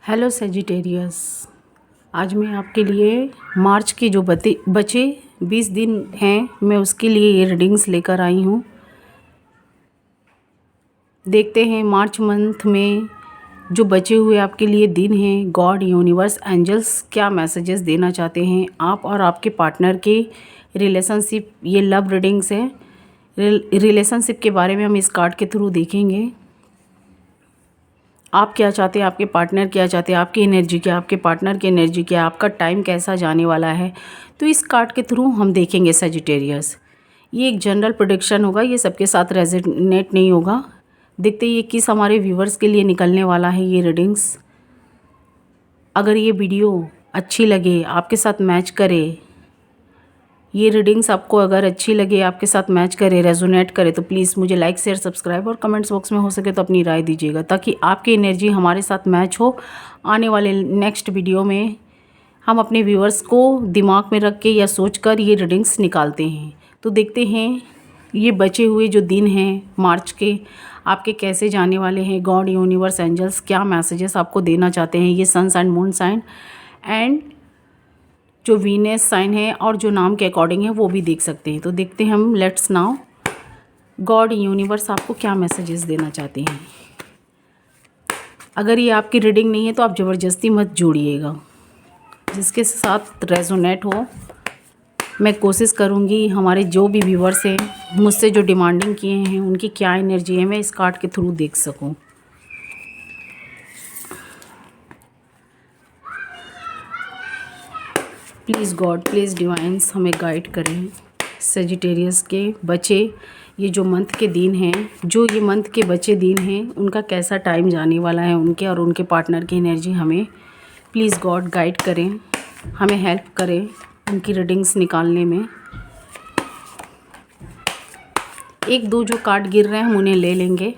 Hello Sagittarius. आज मैं आपके लिए मार्च के जो बचे 20 दिन हैं, मैं उसके लिए ये रीडिंग्स लेकर आई हूँ। देखते हैं मार्च मंथ में जो बचे हुए आपके लिए दिन हैं, गॉड, यूनिवर्स, एंजल्स क्या मैसेजेस देना चाहते हैं आप और आपके पार्टनर के रिलेशनशिप। ये लव रीडिंग्स है। रिलेशनशिप के बारे में हम इस कार्ड के थ्रू देखेंगे। आप क्या चाहते हैं, आपके पार्टनर क्या चाहते हैं, आपकी एनर्जी क्या, आपके पार्टनर की एनर्जी क्या, आपका टाइम कैसा जाने वाला है, तो इस कार्ड के थ्रू हम देखेंगे सेजिटेरियस। ये एक जनरल प्रेडिक्शन होगा, ये सबके साथ रेजोनेट नहीं होगा। देखते ये किस हमारे व्यूवर्स के लिए निकलने वाला है ये रीडिंग्स। अगर ये वीडियो अच्छी लगे, आपके साथ मैच करे, ये रीडिंग्स आपको अगर अच्छी लगे, आपके साथ मैच करे, रेजोनेट करे, तो प्लीज़ मुझे लाइक, शेयर, सब्सक्राइब और कमेंट्स बॉक्स में हो सके तो अपनी राय दीजिएगा, ताकि आपकी एनर्जी हमारे साथ मैच हो। आने वाले नेक्स्ट वीडियो में हम अपने व्यूअर्स को दिमाग में रख के या सोच कर ये रीडिंग्स निकालते हैं। तो देखते हैं ये बचे हुए जो दिन हैं मार्च के, आपके कैसे जाने वाले हैं। गॉड, यूनिवर्स, एंजल्स क्या मैसेजेस आपको देना चाहते हैं। ये सन एंड मून साइन एंड जो वीनस साइन है और जो नाम के अकॉर्डिंग है वो भी देख सकते हैं। तो देखते हैं हम। लेट्स नाउ, गॉड, यूनिवर्स आपको क्या मैसेजेस देना चाहते हैं। अगर ये आपकी रीडिंग नहीं है तो आप ज़बरदस्ती मत जोड़िएगा। जिसके साथ रेजोनेट हो, मैं कोशिश करूँगी हमारे जो भी व्यूवर्स हैं मुझसे जो डिमांडिंग किए हैं उनकी क्या एनर्जी है, मैं इस कार्ड के थ्रू देख सकूँ। प्लीज़ गॉड, प्लीज़ डिवाइन्स हमें गाइड करें। सेजिटेरियस के बचे ये जो मंथ के दिन हैं, जो ये मंथ के बचे दिन हैं, उनका कैसा टाइम जाने वाला है, उनके और उनके पार्टनर की एनर्जी हमें प्लीज़ गॉड गाइड करें, हमें हेल्प करें उनकी रीडिंग्स निकालने में। एक दो जो कार्ड गिर रहे हैं हम उन्हें ले लेंगे।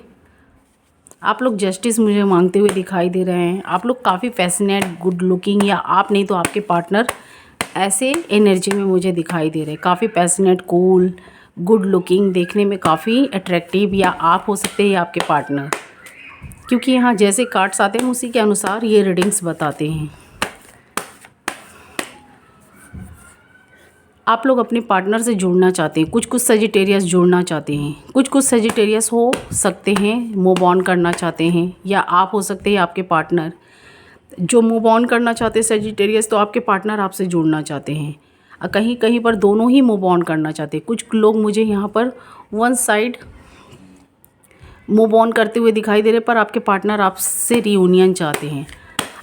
आप लोग जस्टिस मुझे मांगते हुए दिखाई दे रहे हैं। आप लोग काफ़ी फैसिनेट, गुड लुकिंग, या आप नहीं तो आपके पार्टनर ऐसे एनर्जी में मुझे दिखाई दे रहे हैं। काफ़ी पैशनेट, कूल, गुड लुकिंग, देखने में काफ़ी अट्रैक्टिव, या आप हो सकते हैं या आपके पार्टनर, क्योंकि यहाँ जैसे कार्ड्स आते हैं उसी के अनुसार ये रीडिंग्स बताते हैं। आप लोग अपने पार्टनर से जुड़ना चाहते हैं। कुछ कुछ सेजिटेरियस जुड़ना चाहते हैं, कुछ कुछ सेजिटेरियस हो सकते हैं मूव ऑन करना चाहते हैं, या आप हो सकते हैं आपके पार्टनर जो मूव ऑन करना चाहते हैं सेजिटेरियस, तो आपके पार्टनर आपसे जुड़ना चाहते हैं। कहीं कहीं पर दोनों ही मूव ऑन करना चाहते हैं। कुछ लोग मुझे यहाँ पर वन साइड मूव ऑन करते हुए दिखाई दे रहे, पर आपके पार्टनर आपसे रियूनियन चाहते हैं।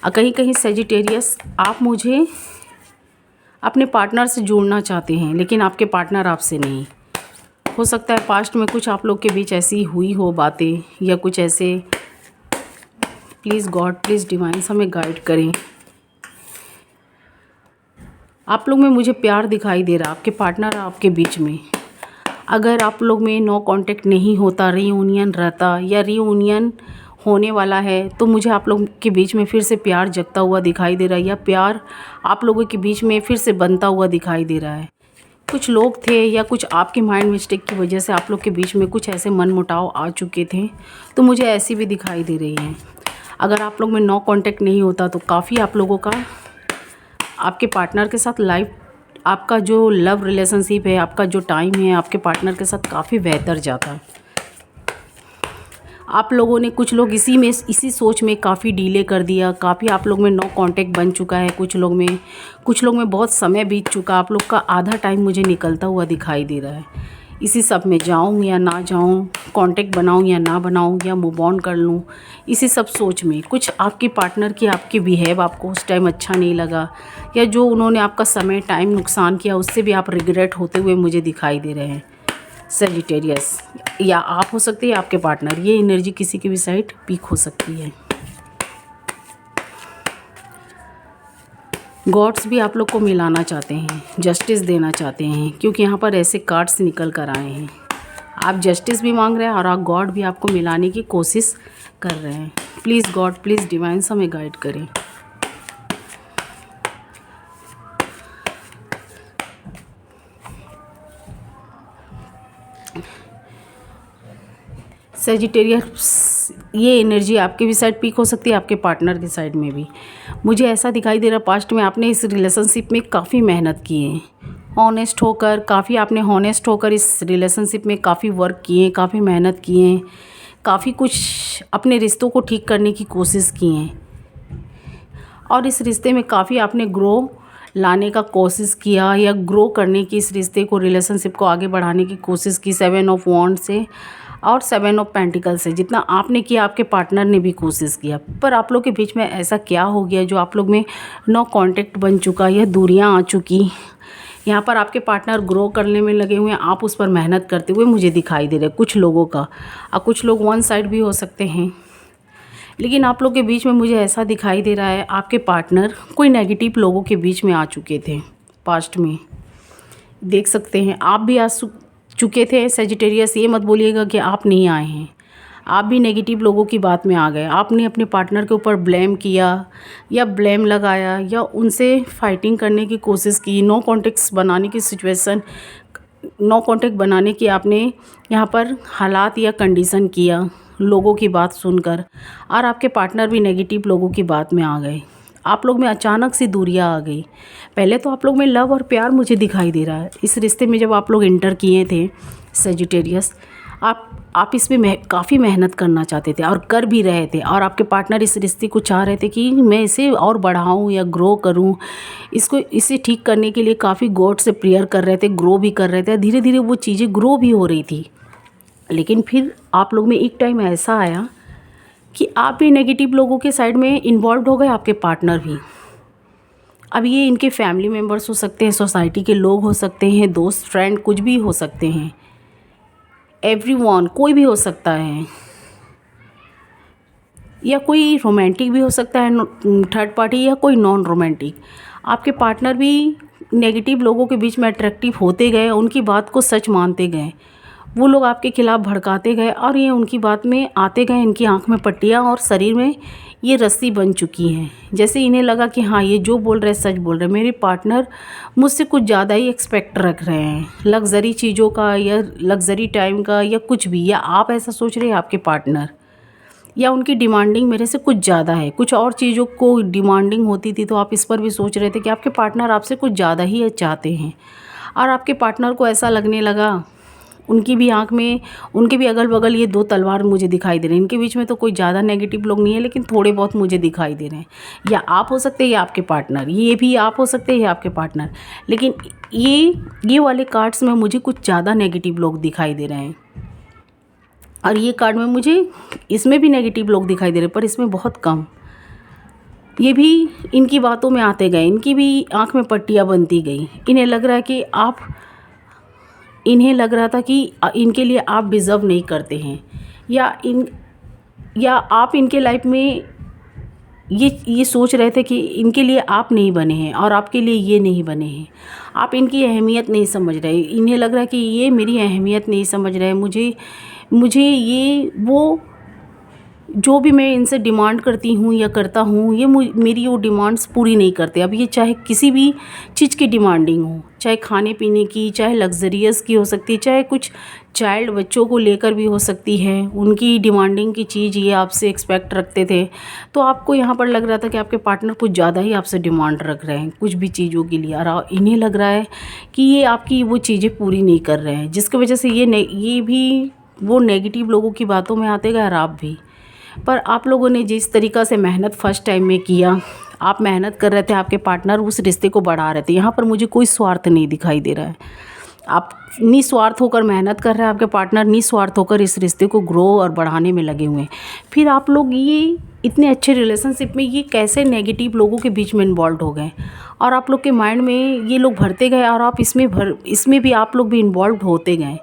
कहीं कहीं सेजिटेरियस आप मुझे अपने पार्टनर से जोड़ना चाहते हैं, लेकिन आपके पार्टनर आपसे नहीं। हो सकता है पास्ट में कुछ आप लोग के बीच ऐसी हुई हो बातें, या कुछ ऐसे। प्लीज़ गॉड, प्लीज़ डिवाइन्स हमें गाइड करें। आप लोग में मुझे प्यार दिखाई दे रहा, आपके पार्टनर आपके बीच में। अगर आप लोग में नो कांटेक्ट नहीं होता, रीयूनियन रहता या रीयूनियन होने वाला है, तो मुझे आप लोग के बीच में फिर से प्यार जगता हुआ दिखाई दे रहा है, या प्यार आप लोगों के बीच में फिर से बनता हुआ दिखाई दे रहा है। कुछ लोग थे या कुछ आपकी माइंड मिस्टेक की वजह से आप लोग के बीच में कुछ ऐसे मनमुटाव आ चुके थे, तो मुझे ऐसी भी दिखाई दे रही हैं। अगर आप लोग में नो कांटेक्ट नहीं होता तो काफ़ी आप लोगों का आपके पार्टनर के साथ लाइफ, आपका जो लव रिलेशनशिप है, आपका जो टाइम है आपके पार्टनर के साथ काफ़ी बेहतर जाता। आप लोगों ने, कुछ लोग इसी सोच में काफ़ी डिले कर दिया। काफ़ी आप लोग में नो कांटेक्ट बन चुका है। कुछ लोग में बहुत समय बीत चुका। आप लोग का आधा टाइम मुझे निकलता हुआ दिखाई दे रहा है। इसी सब में जाऊं या ना जाऊं, कांटेक्ट बनाऊं या ना बनाऊं, या मूव ऑन कर लूं, इसी सब सोच में कुछ आपके पार्टनर की आपकी बिहेव आपको उस टाइम अच्छा नहीं लगा, या जो उन्होंने आपका समय, टाइम नुकसान किया, उससे भी आप रिग्रेट होते हुए मुझे दिखाई दे रहे हैं सेजिटेरियस। या आप हो सकते हैं आपके पार्टनर। ये एनर्जी किसी की भी साइड पीक हो सकती है। गॉड्स भी आप लोग को मिलाना चाहते हैं, जस्टिस देना चाहते हैं, क्योंकि यहाँ पर ऐसे कार्ड्स निकल कर आए हैं। आप जस्टिस भी मांग रहे हैं और आप गॉड भी आपको मिलाने की कोशिश कर रहे हैं। प्लीज़ गॉड, प्लीज़ डिवाइन्स हमें गाइड करें। सेजिटेरियस ये एनर्जी आपके भी साइड पीक हो सकती है, आपके पार्टनर के साइड में भी। मुझे ऐसा दिखाई दे रहा पास्ट में आपने इस रिलेशनशिप में काफ़ी मेहनत की है, ऑनेस्ट होकर, काफ़ी आपने हॉनेस्ट होकर इस रिलेशनशिप में काफ़ी वर्क किए हैं, काफ़ी मेहनत किए हैं, काफ़ी कुछ अपने रिश्तों को ठीक करने की कोशिश की हैं और इस रिश्ते में काफ़ी आपने ग्रो लाने का कोशिश किया या ग्रो करने की इस रिश्ते को, रिलेशनशिप को आगे बढ़ाने की कोशिश की 7 ऑफ वॉन्ड से और 7 ऑफ पेंटिकल से। जितना आपने किया आपके पार्टनर ने भी कोशिश किया, पर आप लोग के बीच में ऐसा क्या हो गया जो आप लोग में नो कांटेक्ट बन चुका या दूरियां आ चुकी। यहाँ पर आपके पार्टनर ग्रो करने में लगे हुए हैं, आप उस पर मेहनत करते हुए मुझे दिखाई दे रहे हैं कुछ लोगों का, और कुछ लोग वन साइड भी हो सकते हैं। लेकिन आप लोग के बीच में मुझे ऐसा दिखाई दे रहा है आपके पार्टनर कोई नेगेटिव लोगों के बीच में आ चुके थे पास्ट में, देख सकते हैं। आप भी आ चुके थे सेजिटेरियस, ये मत बोलिएगा कि आप नहीं आए हैं, आप भी नेगेटिव लोगों की बात में आ गए। आपने अपने पार्टनर के ऊपर ब्लेम किया या ब्लेम लगाया या उनसे फाइटिंग करने की कोशिश की, नो कॉन्टेक्ट बनाने की सिचुएशन, नो कॉन्टेक्ट बनाने की आपने यहाँ पर हालात या कंडीशन किया लोगों की बात सुनकर, और आपके पार्टनर भी नेगेटिव लोगों की बात में आ गए। आप लोग में अचानक से दूरियां आ गई। पहले तो आप लोग में लव और प्यार मुझे दिखाई दे रहा है इस रिश्ते में। जब आप लोग इंटर किए थे सेजिटेरियस, आप इसमें काफ़ी मेहनत करना चाहते थे और कर भी रहे थे, और आपके पार्टनर इस रिश्ते को चाह रहे थे कि मैं इसे और बढ़ाऊं या ग्रो करूं, इसे ठीक करने के लिए काफ़ी गॉड से प्रेयर कर रहे थे, ग्रो भी कर रहे थे। धीरे धीरे वो चीज़ें ग्रो भी हो रही थी। लेकिन फिर आप लोग में एक टाइम ऐसा आया कि आप भी नेगेटिव लोगों के साइड में इन्वॉल्व हो गए, आपके पार्टनर भी। अब ये इनके फैमिली मेम्बर्स हो सकते हैं, सोसाइटी के लोग हो सकते हैं, दोस्त फ्रेंड कुछ भी हो सकते हैं, एवरीवन कोई भी हो सकता है, या कोई रोमांटिक भी हो सकता है, थर्ड पार्टी, या कोई नॉन रोमांटिक। आपके पार्टनर भी नेगेटिव लोगों के बीच में अट्रैक्टिव होते गए, उनकी बात को सच मानते गए, वो लोग आपके खिलाफ़ भड़काते गए और ये उनकी बात में आते गए। इनकी आँख में पट्टियाँ और शरीर में ये रस्सी बन चुकी हैं। जैसे इन्हें लगा कि हाँ, ये जो बोल रहे हैं सच बोल रहे हैं, मेरे पार्टनर मुझसे कुछ ज़्यादा ही एक्सपेक्ट रख रहे हैं, लग्जरी चीज़ों का या लग्जरी टाइम का या कुछ भी। या आप ऐसा सोच रहे हैं आपके पार्टनर, या उनकी डिमांडिंग मेरे से कुछ ज़्यादा है, कुछ और चीज़ों को डिमांडिंग होती थी, तो आप इस पर भी सोच रहे थे कि आपके पार्टनर आपसे कुछ ज़्यादा ही चाहते हैं। और आपके पार्टनर को ऐसा लगने लगा, उनकी भी आंख में, उनके भी अगल बगल ये दो तलवार मुझे दिखाई दे रहे हैं। इनके बीच में तो कोई ज़्यादा नेगेटिव लोग नहीं है, लेकिन थोड़े बहुत मुझे दिखाई दे रहे हैं। या आप हो सकते हैं या आपके पार्टनर, ये भी आप हो सकते हैं या आपके पार्टनर। लेकिन ये वाले कार्ड्स में मुझे कुछ ज़्यादा नेगेटिव लोग दिखाई दे रहे हैं, और ये कार्ड में मुझे इसमें भी नेगेटिव लोग दिखाई दे रहे हैं, पर इसमें बहुत कम। ये भी इनकी बातों में आते गए, इनकी भी आंख में पट्टियाँ बनती गई। इन्हें लग रहा था कि इनके लिए आप डिज़र्व नहीं करते हैं, या आप इनके लाइफ में ये सोच रहे थे कि इनके लिए आप नहीं बने हैं और आपके लिए ये नहीं बने हैं। आप इनकी अहमियत नहीं समझ रहे। इन्हें लग रहा है कि ये मेरी अहमियत नहीं समझ रहे, मुझे ये वो जो भी मैं इनसे डिमांड करती हूँ या करता हूँ, ये मेरी वो डिमांड्स पूरी नहीं करते। अब ये चाहे किसी भी चीज़ की डिमांडिंग हो, चाहे खाने पीने की, चाहे लग्जरियस की हो सकती है, चाहे कुछ चाइल्ड बच्चों को लेकर भी हो सकती है, उनकी डिमांडिंग की चीज़ ये आपसे एक्सपेक्ट रखते थे। तो आपको यहाँ पर लग रहा था कि आपके पार्टनर कुछ ज़्यादा ही आपसे डिमांड रख रहे हैं कुछ भी चीज़ों के लिए, और इन्हें लग रहा है कि ये आपकी वो चीज़ें पूरी नहीं कर रहे हैं, जिसकी वजह से ये भी वो नेगेटिव लोगों की बातों में आते गए और आप भी। पर आप लोगों ने जिस तरीक़ा से मेहनत फर्स्ट टाइम में किया, आप मेहनत कर रहे थे, आपके पार्टनर उस रिश्ते को बढ़ा रहे थे। यहाँ पर मुझे कोई स्वार्थ नहीं दिखाई दे रहा है। आप निस्वार्थ होकर मेहनत कर रहे हैं, आपके पार्टनर निस्वार्थ होकर इस रिश्ते को ग्रो और बढ़ाने में लगे हुए हैं। फिर आप लोग ये इतने अच्छे रिलेशनशिप में ये कैसे नेगेटिव लोगों के बीच में इन्वॉल्व हो गए, और आप लोग के माइंड में ये लोग भरते गए, और आप इसमें भी आप लोग भी इन्वॉल्व होते गए,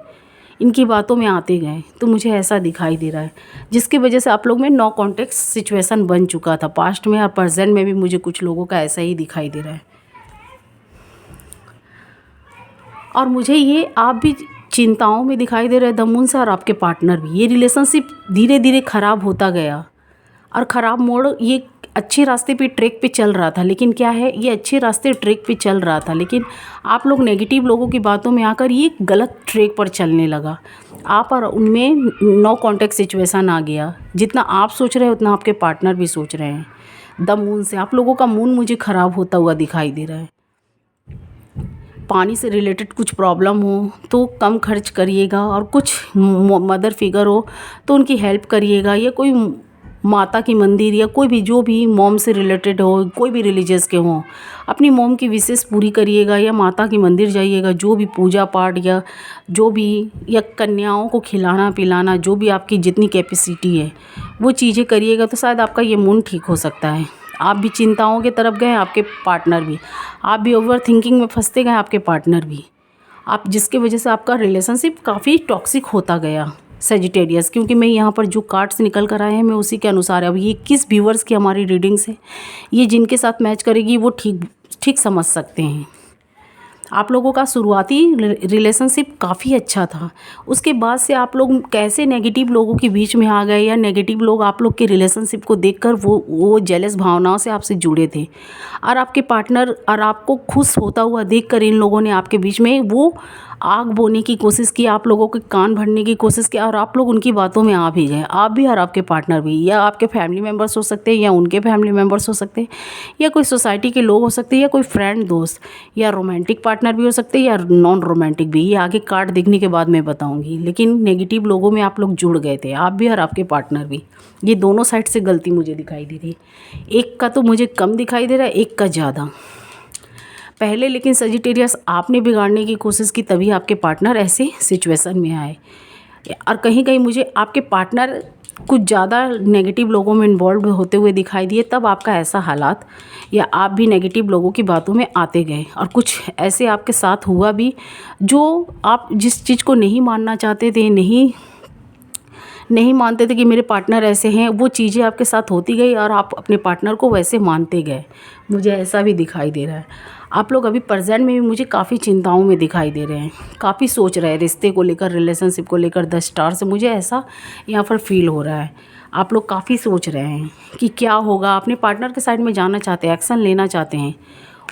इनकी बातों में आते गए। तो मुझे ऐसा दिखाई दे रहा है, जिसकी वजह से आप लोग में नो कॉन्टेक्ट सिचुएशन बन चुका था पास्ट में, और प्रेजेंट में भी मुझे कुछ लोगों का ऐसा ही दिखाई दे रहा है। और मुझे ये आप भी चिंताओं में दिखाई दे रहे हैं, द मून से, और आपके पार्टनर भी। ये रिलेशनशिप धीरे धीरे ख़राब होता गया, और ख़राब मोड़ ये अच्छे रास्ते पे ट्रैक पे चल रहा था, लेकिन क्या है, ये अच्छे रास्ते ट्रैक पे चल रहा था, लेकिन आप लोग नेगेटिव लोगों की बातों में आकर ये गलत ट्रैक पर चलने लगा। आप और उनमें नो कॉन्टैक्ट सिचुएशन आ गया। जितना आप सोच रहे हैं उतना आपके पार्टनर भी सोच रहे हैं। द मून से आप लोगों का मूड मुझे ख़राब होता हुआ दिखाई दे रहा है। पानी से रिलेटेड कुछ प्रॉब्लम हो तो कम खर्च करिएगा, और कुछ मदर फिगर हो तो उनकी हेल्प करिएगा, या कोई माता की मंदिर या कोई भी जो भी मॉम से रिलेटेड हो, कोई भी रिलीजियस के हों, अपनी मॉम की विशेष पूरी करिएगा, या माता की मंदिर जाइएगा, जो भी पूजा पाठ या जो भी, या कन्याओं को खिलाना पिलाना, जो भी आपकी जितनी कैपेसिटी है वो चीज़ें करिएगा, तो शायद आपका ये मूड ठीक हो सकता है। आप भी चिंताओं की तरफ गए, आपके पार्टनर भी, आप भी ओवर थिंकिंग में फंसते गए, आपके पार्टनर भी, आप जिसके वजह से आपका रिलेशनशिप काफ़ी टॉक्सिक होता गया सेजिटेरियस। क्योंकि मैं यहाँ पर जो कार्ड्स निकल कर आए हैं मैं उसी के अनुसार, अब ये किस व्यूवर्स की हमारी रीडिंग्स है, ये जिनके साथ मैच करेगी वो ठीक ठीक समझ सकते हैं। आप लोगों का शुरुआती रिलेशनशिप काफ़ी अच्छा था, उसके बाद से आप लोग कैसे नेगेटिव लोगों के बीच में आ गए, या नेगेटिव लोग आप लोग के रिलेशनशिप को देखकर वो जेलस भावनाओं से आपसे जुड़े थे, और आपके पार्टनर और आपको खुश होता हुआ देखकर इन लोगों ने आपके बीच में वो आग बोने की कोशिश की, आप लोगों के कान भरने की कोशिश की, और आप लोग उनकी बातों में आ भी गए, आप भी और आपके पार्टनर भी, या आपके फैमिली मेम्बर्स हो सकते हैं, या उनके फैमिली मेम्बर्स हो सकते हैं, या कोई सोसाइटी के लोग हो सकते हैं, या कोई फ्रेंड दोस्त, या रोमांटिक पार्टनर भी हो सकते हैं, या नॉन रोमांटिक भी। ये आगे कार्ड देखने के बाद मैं बताऊंगी, लेकिन नेगेटिव लोगों में आप लोग जुड़ गए थे, आप भी और आपके पार्टनर भी। ये दोनों साइड से गलती मुझे दिखाई दे रही है, एक का तो मुझे कम दिखाई दे रहा है, एक का ज़्यादा पहले। लेकिन सजिटेरियस आपने बिगाड़ने की कोशिश की, तभी आपके पार्टनर ऐसे सिचुएशन में आए, और कहीं कहीं मुझे आपके पार्टनर कुछ ज़्यादा नेगेटिव लोगों में इन्वॉल्व होते हुए दिखाई दिए, तब आपका ऐसा हालात, या आप भी नेगेटिव लोगों की बातों में आते गए, और कुछ ऐसे आपके साथ हुआ भी जो आप जिस चीज़ को नहीं मानना चाहते थे, नहीं मानते थे कि मेरे पार्टनर ऐसे हैं, वो चीज़ें आपके साथ होती गई और आप अपने पार्टनर को वैसे मानते गए। मुझे ऐसा भी दिखाई दे रहा है। आप लोग अभी प्रेजेंट में भी मुझे काफ़ी चिंताओं में दिखाई दे रहे हैं, काफ़ी सोच रहे हैं रिश्ते को लेकर, रिलेशनशिप को लेकर। 10 स्टार से मुझे ऐसा यहाँ पर फील हो रहा है, आप लोग काफ़ी सोच रहे हैं कि क्या होगा। अपने पार्टनर के साइड में जाना चाहते हैं, एक्शन लेना चाहते हैं,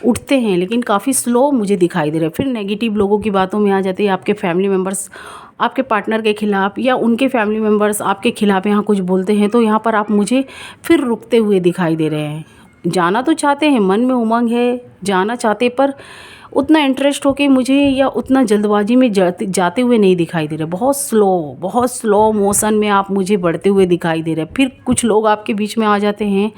उठते हैं, लेकिन काफ़ी स्लो मुझे दिखाई दे रहा है। फिर नेगेटिव लोगों की बातों में आ जाते हैं, आपके फैमिली मेम्बर्स आपके पार्टनर के खिलाफ़, या उनके फैमिली मेम्बर्स आपके खिलाफ़ यहाँ कुछ बोलते हैं, तो यहाँ पर आप मुझे फिर रुकते हुए दिखाई दे रहे हैं। जाना तो चाहते हैं, मन में उमंग है, जाना चाहते, पर उतना इंटरेस्ट होके मुझे, या उतना जल्दबाजी में जाते हुए नहीं दिखाई दे रहे। बहुत स्लो मोशन में आप मुझे बढ़ते हुए दिखाई दे रहे हैं। फिर कुछ लोग आपके बीच में आ जाते हैं,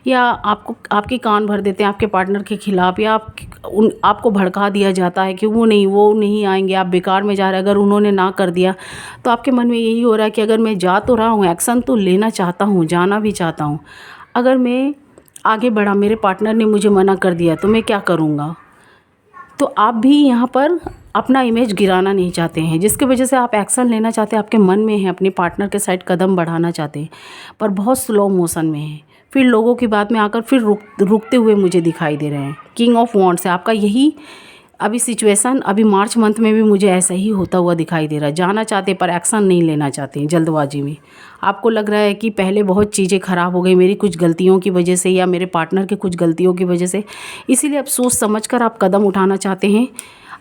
या आपके कान भर देते हैं आपके पार्टनर के खिलाफ़, या आपको भड़का दिया जाता है कि वो नहीं आएंगे, आप बेकार में जा रहे हैं। अगर उन्होंने ना कर दिया तो आपके मन में यही हो रहा है कि अगर मैं जा तो रहा हूँ, एक्शन तो लेना चाहता हूँ, जाना भी चाहता हूँ, अगर मैं आगे बढ़ा, मेरे पार्टनर ने मुझे मना कर दिया तो मैं क्या करूँगा। तो आप भी यहाँ पर अपना इमेज गिराना नहीं चाहते हैं, जिसकी वजह से आप एक्शन लेना चाहते हैं, आपके मन में है, अपने पार्टनर के साइड कदम बढ़ाना चाहते हैं, पर बहुत स्लो मोशन में है। फिर लोगों की बात में आकर फिर रुकते हुए मुझे दिखाई दे रहे हैं। किंग ऑफ वॉन्ड्स है आपका यही अभी सिचुएशन। अभी मार्च मंथ में भी मुझे ऐसा ही होता हुआ दिखाई दे रहा है। जाना चाहते पर एक्शन नहीं लेना चाहते, जल्दबाजी में। आपको लग रहा है कि पहले बहुत चीज़ें ख़राब हो गई मेरी कुछ गलतियों की वजह से, या मेरे पार्टनर के कुछ गलतियों की वजह से, इसीलिए अब सोच समझ कर आप कदम उठाना चाहते हैं।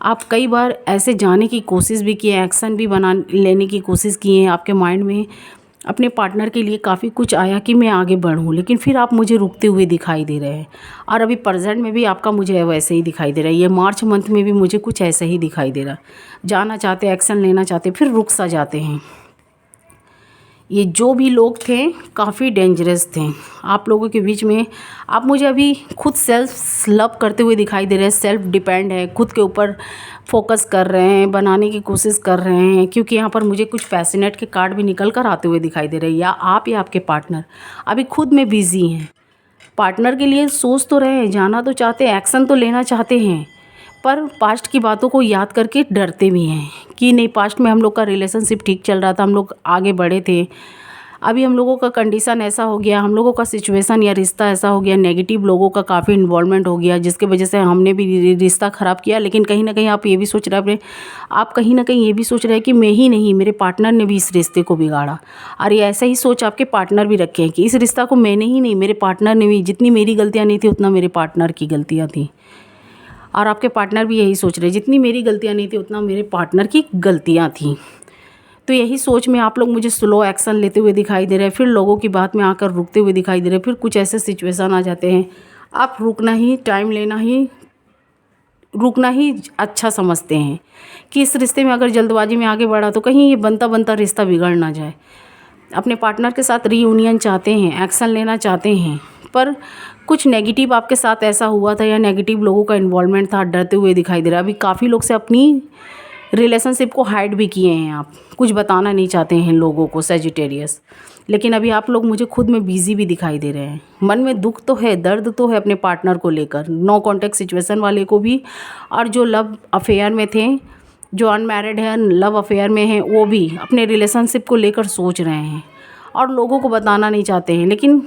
आप कई बार ऐसे जाने की कोशिश भी किए, एक्शन भी लेने की कोशिश किए हैं। आपके माइंड में अपने पार्टनर के लिए काफ़ी कुछ आया कि मैं आगे बढ़ूं, लेकिन फिर आप मुझे रुकते हुए दिखाई दे रहे हैं। और अभी प्रेजेंट में भी आपका मुझे वैसे ही दिखाई दे रहा है। ये मार्च मंथ में भी मुझे कुछ ऐसा ही दिखाई दे रहा है। जाना चाहते, एक्शन लेना चाहते, फिर रुक सा जाते हैं। ये जो भी लोग थे काफ़ी डेंजरस थे आप लोगों के बीच में। आप मुझे अभी खुद सेल्फ लव करते हुए दिखाई दे रहे हैं, सेल्फ डिपेंड है, खुद के ऊपर फोकस कर रहे हैं, बनाने की कोशिश कर रहे हैं। क्योंकि यहाँ पर मुझे कुछ पैशनेट के कार्ड भी निकल कर आते हुए दिखाई दे रहे हैं। या आप या आपके पार्टनर अभी खुद में बिजी हैं, पार्टनर के लिए सोच तो रहे हैं, जाना तो चाहते हैं, एक्शन तो लेना चाहते हैं, पर पास्ट की बातों को याद करके डरते भी हैं कि नहीं, पास्ट में हम लोग का रिलेशनशिप ठीक चल रहा था, हम लोग आगे बढ़े थे, अभी हम लोगों का कंडीशन ऐसा हो गया, हम लोगों का सिचुएशन या रिश्ता ऐसा हो गया, नेगेटिव लोगों का काफ़ी इन्वॉल्वमेंट हो गया, जिसके वजह से हमने भी रिश्ता ख़राब किया। लेकिन कहीं ना कहीं आप ये भी सोच रहे हैं, आप कहीं ना कहीं ये भी सोच रहे हैं कि मैं ही नहीं, मेरे पार्टनर ने भी इस रिश्ते को बिगाड़ा। और ये ऐसा ही सोच आपके पार्टनर भी रखे हैं कि इस रिश्ता को मैंने ही नहीं, मेरे पार्टनर ने भी, जितनी मेरी गलतियाँ नहीं थी उतना मेरे पार्टनर की गलतियाँ थी। और आपके पार्टनर भी यही सोच रहे हैं, जितनी मेरी गलतियाँ नहीं थी उतना मेरे पार्टनर की गलतियाँ थी। तो यही सोच में आप लोग मुझे स्लो एक्शन लेते हुए दिखाई दे रहे हैं, फिर लोगों की बात में आकर रुकते हुए दिखाई दे रहे हैं, फिर कुछ ऐसे सिचुएशन आ जाते हैं आप रुकना ही, टाइम लेना ही, रुकना ही अच्छा समझते हैं कि इस रिश्ते में अगर जल्दबाजी में आगे बढ़ा तो कहीं ये बनता बनता रिश्ता बिगड़ ना जाए। अपने पार्टनर के साथ रीयूनियन चाहते हैं, एक्शन लेना चाहते हैं, पर कुछ नेगेटिव आपके साथ ऐसा हुआ था या नेगेटिव लोगों का इन्वॉल्वमेंट था, डरते हुए दिखाई दे रहा है। अभी काफ़ी लोग से अपनी रिलेशनशिप को हाइड भी किए हैं, आप कुछ बताना नहीं चाहते हैं लोगों को, सेजिटेरियस। लेकिन अभी आप लोग मुझे खुद में बिजी भी दिखाई दे रहे हैं। मन में दुख तो है, दर्द तो है अपने पार्टनर को लेकर, नो कॉन्टैक्ट सिचुएशन वाले को भी, और जो लव अफेयर में थे, जो अनमैरिड है, लव अफेयर में हैं, वो भी अपने रिलेशनशिप को लेकर सोच रहे हैं और लोगों को बताना नहीं चाहते हैं, लेकिन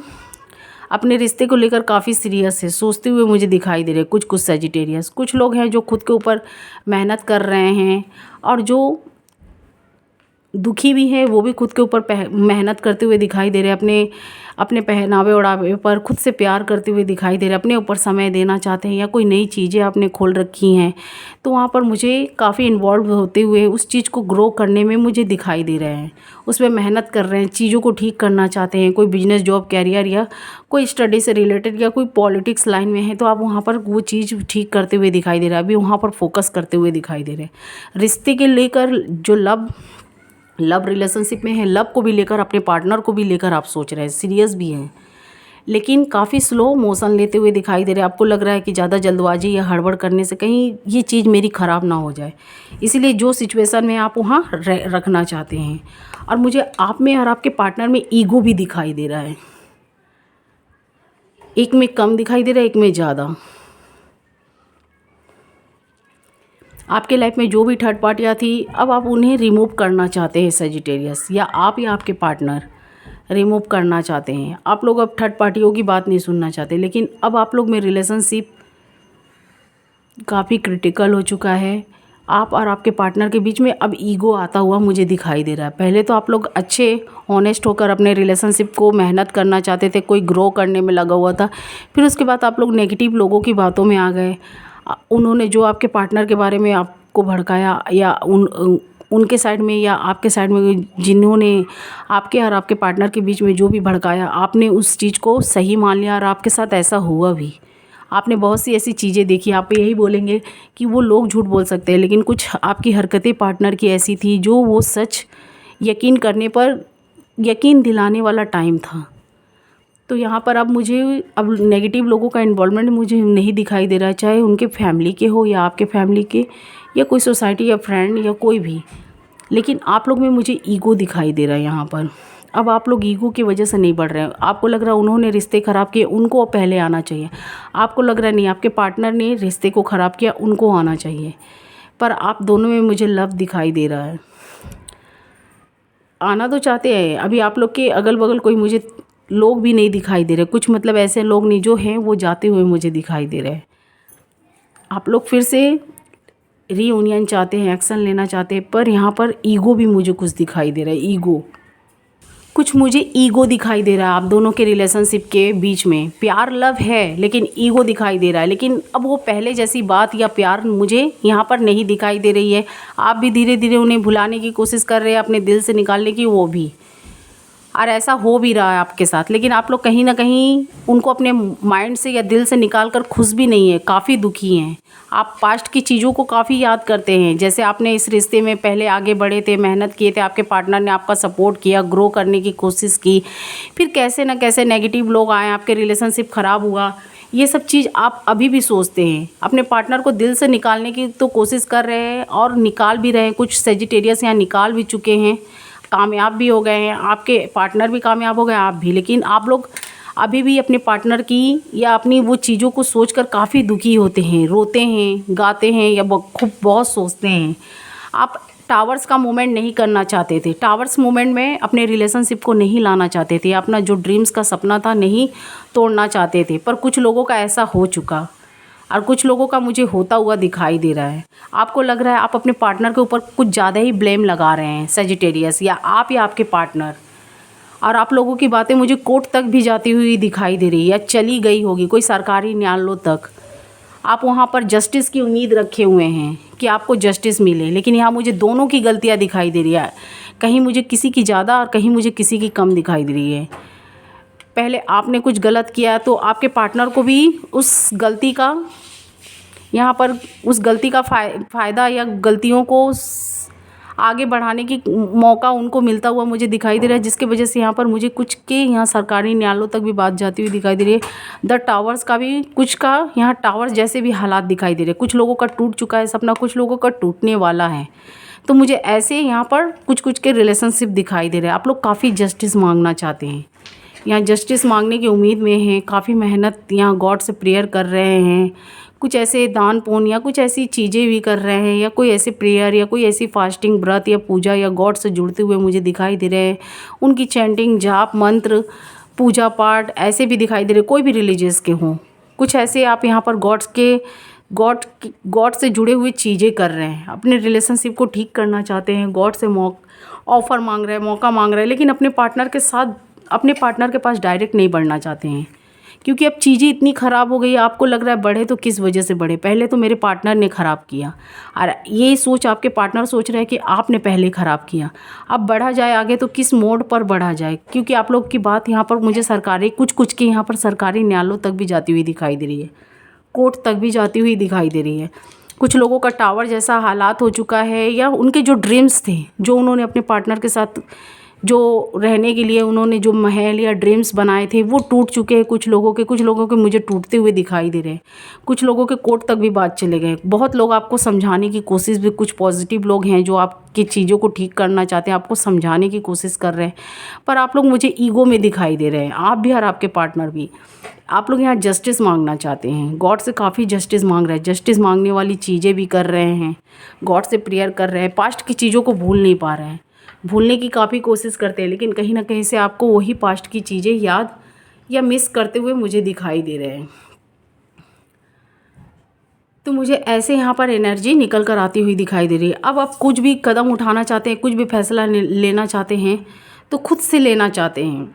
अपने रिश्ते को लेकर काफ़ी सीरियस है, सोचते हुए मुझे दिखाई दे रहे हैं कुछ कुछ सेजिटेरियस। कुछ लोग हैं जो खुद के ऊपर मेहनत कर रहे हैं, और जो दुखी भी है वो भी खुद के ऊपर मेहनत करते हुए दिखाई दे रहे हैं, अपने पहनावे ओढ़ावे पर खुद से प्यार करते हुए दिखाई दे रहे हैं, अपने ऊपर समय देना चाहते हैं, या कोई नई चीज़ें आपने खोल रखी हैं तो वहाँ पर मुझे काफ़ी इन्वॉल्व होते हुए उस चीज़ को ग्रो करने में मुझे दिखाई दे रहे हैं, उसमें मेहनत कर रहे हैं, चीज़ों को ठीक करना चाहते हैं। कोई बिजनेस, जॉब, कैरियर या कोई स्टडी से रिलेटेड या कोई पॉलिटिक्स लाइन में है तो आप वहाँ पर वो चीज़ ठीक करते हुए दिखाई दे रहा है, अभी वहाँ पर फोकस करते हुए दिखाई दे रहे हैं। रिश्ते के लेकर जो लव रिलेशनशिप में है, लव को भी लेकर, अपने पार्टनर को भी लेकर आप सोच रहे हैं, सीरियस भी हैं, लेकिन काफ़ी स्लो मोशन लेते हुए दिखाई दे रहे हैं। आपको लग रहा है कि ज़्यादा जल्दबाजी या हड़बड़ करने से कहीं ये चीज़ मेरी ख़राब ना हो जाए, इसीलिए जो सिचुएशन में आप वहाँ रखना चाहते हैं। और मुझे आप में और आपके पार्टनर में ईगो भी दिखाई दे रहा है, एक में कम दिखाई दे रहा है, एक में ज़्यादा। आपके लाइफ में जो भी थर्ड पार्टियाँ थी, अब आप उन्हें रिमूव करना चाहते हैं सेजिटेरियस, या आप या आपके पार्टनर रिमूव करना चाहते हैं। आप लोग अब थर्ड पार्टियों की बात नहीं सुनना चाहते, लेकिन अब आप लोग में रिलेशनशिप काफ़ी क्रिटिकल हो चुका है। आप और आपके पार्टनर के बीच में अब ईगो आता हुआ मुझे दिखाई दे रहा है। पहले तो आप लोग अच्छे ऑनेस्ट होकर अपने रिलेशनशिप को मेहनत करना चाहते थे, कोई ग्रो करने में लगा हुआ था, फिर उसके बाद आप लोग नेगेटिव लोगों की बातों में आ गए। उन्होंने जो आपके पार्टनर के बारे में आपको भड़काया, या उनके साइड में या आपके साइड में जिन्होंने आपके और आपके पार्टनर के बीच में जो भी भड़काया, आपने उस चीज़ को सही मान लिया और आपके साथ ऐसा हुआ भी। आपने बहुत सी ऐसी चीज़ें देखी, आप यही बोलेंगे कि वो लोग झूठ बोल सकते हैं, लेकिन कुछ आपकी हरकतें पार्टनर की ऐसी थी जो वो सच यकीन करने पर यकीन दिलाने वाला टाइम था। तो यहाँ पर अब नेगेटिव लोगों का इन्वॉल्वमेंट मुझे नहीं दिखाई दे रहा है, चाहे उनके फैमिली के हो या आपके फैमिली के, या कोई सोसाइटी या फ्रेंड या कोई भी, लेकिन आप लोग में मुझे ईगो दिखाई दे रहा है यहाँ पर। अब आप लोग ईगो की वजह से नहीं बढ़ रहे हैं, आपको लग रहा है उन्होंने रिश्ते ख़राब किए, उनको पहले आना चाहिए। आपको लग रहा है नहीं, आपके पार्टनर ने रिश्ते को ख़राब किया, उनको आना चाहिए। पर आप दोनों में मुझे लव दिखाई दे रहा है, आना तो चाहते हैं। अभी आप लोग के अगल बगल कोई मुझे लोग भी नहीं दिखाई दे रहे, कुछ मतलब ऐसे लोग नहीं, जो हैं वो जाते हुए मुझे दिखाई दे रहे हैं। आप लोग फिर से रीयूनियन चाहते हैं, एक्शन लेना चाहते हैं, पर यहाँ पर ईगो भी मुझे कुछ दिखाई दे रहा है। ईगो, कुछ मुझे ईगो दिखाई दे रहा है आप दोनों के रिलेशनशिप के बीच में। प्यार लव है, लेकिन ईगो दिखाई दे रहा है, लेकिन अब वो पहले जैसी बात या प्यार मुझे यहाँ पर नहीं दिखाई दे रही है। आप भी धीरे धीरे उन्हें भुलाने की कोशिश कर रहे हैं, अपने दिल से निकालने की, वो भी, और ऐसा हो भी रहा है आपके साथ। लेकिन आप लोग कहीं ना कहीं उनको अपने माइंड से या दिल से निकाल कर खुश भी नहीं है, काफ़ी दुखी हैं। आप पास्ट की चीज़ों को काफ़ी याद करते हैं, जैसे आपने इस रिश्ते में पहले आगे बढ़े थे, मेहनत किए थे, आपके पार्टनर ने आपका सपोर्ट किया, ग्रो करने की कोशिश की, फिर कैसे ना कैसे नेगेटिव लोग आए, आपके रिलेशनशिप ख़राब हुआ। ये सब चीज़ आप अभी भी सोचते हैं, अपने पार्टनर को दिल से निकालने की तो कोशिश कर रहे हैं और निकाल भी रहे हैं। कुछ सेजिटेरियस यहाँ निकाल भी चुके हैं, कामयाब भी हो गए हैं, आपके पार्टनर भी कामयाब हो गए, आप भी। लेकिन आप लोग अभी भी अपने पार्टनर की या अपनी वो चीज़ों को सोचकर काफ़ी दुखी होते हैं, रोते हैं, गाते हैं, या खूब बहुत सोचते हैं। आप टावर्स का मूवमेंट नहीं करना चाहते थे, टावर्स मूवमेंट में अपने रिलेशनशिप को नहीं लाना चाहते थे, अपना जो ड्रीम्स का सपना था नहीं तोड़ना चाहते थे। पर कुछ लोगों का ऐसा हो चुका और कुछ लोगों का मुझे होता हुआ दिखाई दे रहा है। आपको लग रहा है आप अपने पार्टनर के ऊपर कुछ ज़्यादा ही ब्लेम लगा रहे हैं सेजिटेरियस, या आपके पार्टनर। और आप लोगों की बातें मुझे कोर्ट तक भी जाती हुई दिखाई दे रही है, या चली गई होगी कोई सरकारी न्यायालयों तक। आप वहाँ पर जस्टिस की उम्मीद रखे हुए हैं कि आपको जस्टिस मिले, लेकिन यहाँ मुझे दोनों की गलतियाँ दिखाई दे रही है। कहीं मुझे किसी की ज़्यादा और कहीं मुझे किसी की कम दिखाई दे रही है। पहले आपने कुछ गलत किया तो आपके पार्टनर को भी उस गलती का यहाँ पर उस गलती का फ़ायदा या गलतियों को आगे बढ़ाने की मौका उनको मिलता हुआ मुझे दिखाई दे रहा है, जिसकी वजह से यहाँ पर मुझे कुछ के यहाँ सरकारी न्यायालयों तक भी बात जाती हुई दिखाई दे रही है। द टावर्स का भी कुछ का यहाँ टावर्स जैसे भी हालात दिखाई दे रहे हैं। कुछ लोगों का टूट चुका है सपना, कुछ लोगों का टूटने वाला है। तो मुझे ऐसे यहाँ पर कुछ के रिलेशनशिप दिखाई दे रहे हैं। आप लोग काफ़ी जस्टिस मांगना चाहते हैं, यहाँ जस्टिस मांगने की उम्मीद में हैं, काफ़ी मेहनत यहाँ गॉड से प्रेयर कर रहे हैं, कुछ ऐसे दान पुण्य या कुछ ऐसी चीज़ें भी कर रहे हैं, या कोई ऐसे प्रेयर या कोई ऐसी फास्टिंग व्रत या पूजा या गॉड से जुड़ते हुए मुझे दिखाई दे रहे हैं। उनकी चैंटिंग, जाप, मंत्र, पूजा पाठ ऐसे भी दिखाई दे रहे, कोई भी रिलीजियस के हों। कुछ ऐसे आप यहाँ पर गॉड से जुड़े हुए चीज़ें कर रहे हैं, अपने रिलेशनशिप को ठीक करना चाहते हैं, गॉड से ऑफ़र मांग रहे हैं, मौका मांग रहे हैं, लेकिन अपने पार्टनर के पास डायरेक्ट नहीं बढ़ना चाहते हैं, क्योंकि अब चीज़ें इतनी ख़राब हो गई है। आपको लग रहा है बढ़े तो किस वजह से बढ़े, पहले तो मेरे पार्टनर ने ख़राब किया, और ये सोच आपके पार्टनर सोच रहे हैं कि आपने पहले ख़राब किया। अब बढ़ा जाए आगे तो किस मोड़ पर बढ़ा जाए, क्योंकि आप लोग की बात यहाँ पर मुझे सरकारी कुछ की यहाँ पर सरकारी न्यायालयों तक भी जाती हुई दिखाई दे रही है, कोर्ट तक भी जाती हुई दिखाई दे रही है। कुछ लोगों का टावर जैसा हालात हो चुका है, या उनके जो ड्रीम्स थे, जो उन्होंने अपने पार्टनर के साथ जो रहने के लिए उन्होंने जो महल या ड्रीम्स बनाए थे वो टूट चुके हैं। कुछ लोगों के मुझे टूटते हुए दिखाई दे रहे हैं। कुछ लोगों के कोर्ट तक भी बात चले गए। बहुत लोग आपको समझाने की कोशिश भी, कुछ पॉजिटिव लोग हैं जो आपकी चीज़ों को ठीक करना चाहते हैं, आपको समझाने की कोशिश कर रहे हैं, पर आप लोग मुझे ईगो में दिखाई दे रहे हैं, आप भी और आपके पार्टनर भी। आप लोग यहाँ जस्टिस मांगना चाहते हैं, गॉड से काफ़ी जस्टिस मांग रहे हैं, जस्टिस मांगने वाली चीज़ें भी कर रहे हैं, गॉड से प्रेयर कर रहे हैं, पास्ट की चीज़ों को भूल नहीं पा रहे हैं, भूलने की काफ़ी कोशिश करते हैं, लेकिन कहीं ना कहीं से आपको वही पास्ट की चीज़ें याद या मिस करते हुए मुझे दिखाई दे रहे हैं। तो मुझे ऐसे यहाँ पर एनर्जी निकल कर आती हुई दिखाई दे रही है। अब आप कुछ भी कदम उठाना चाहते हैं, कुछ भी फैसला लेना चाहते हैं तो खुद से लेना चाहते हैं,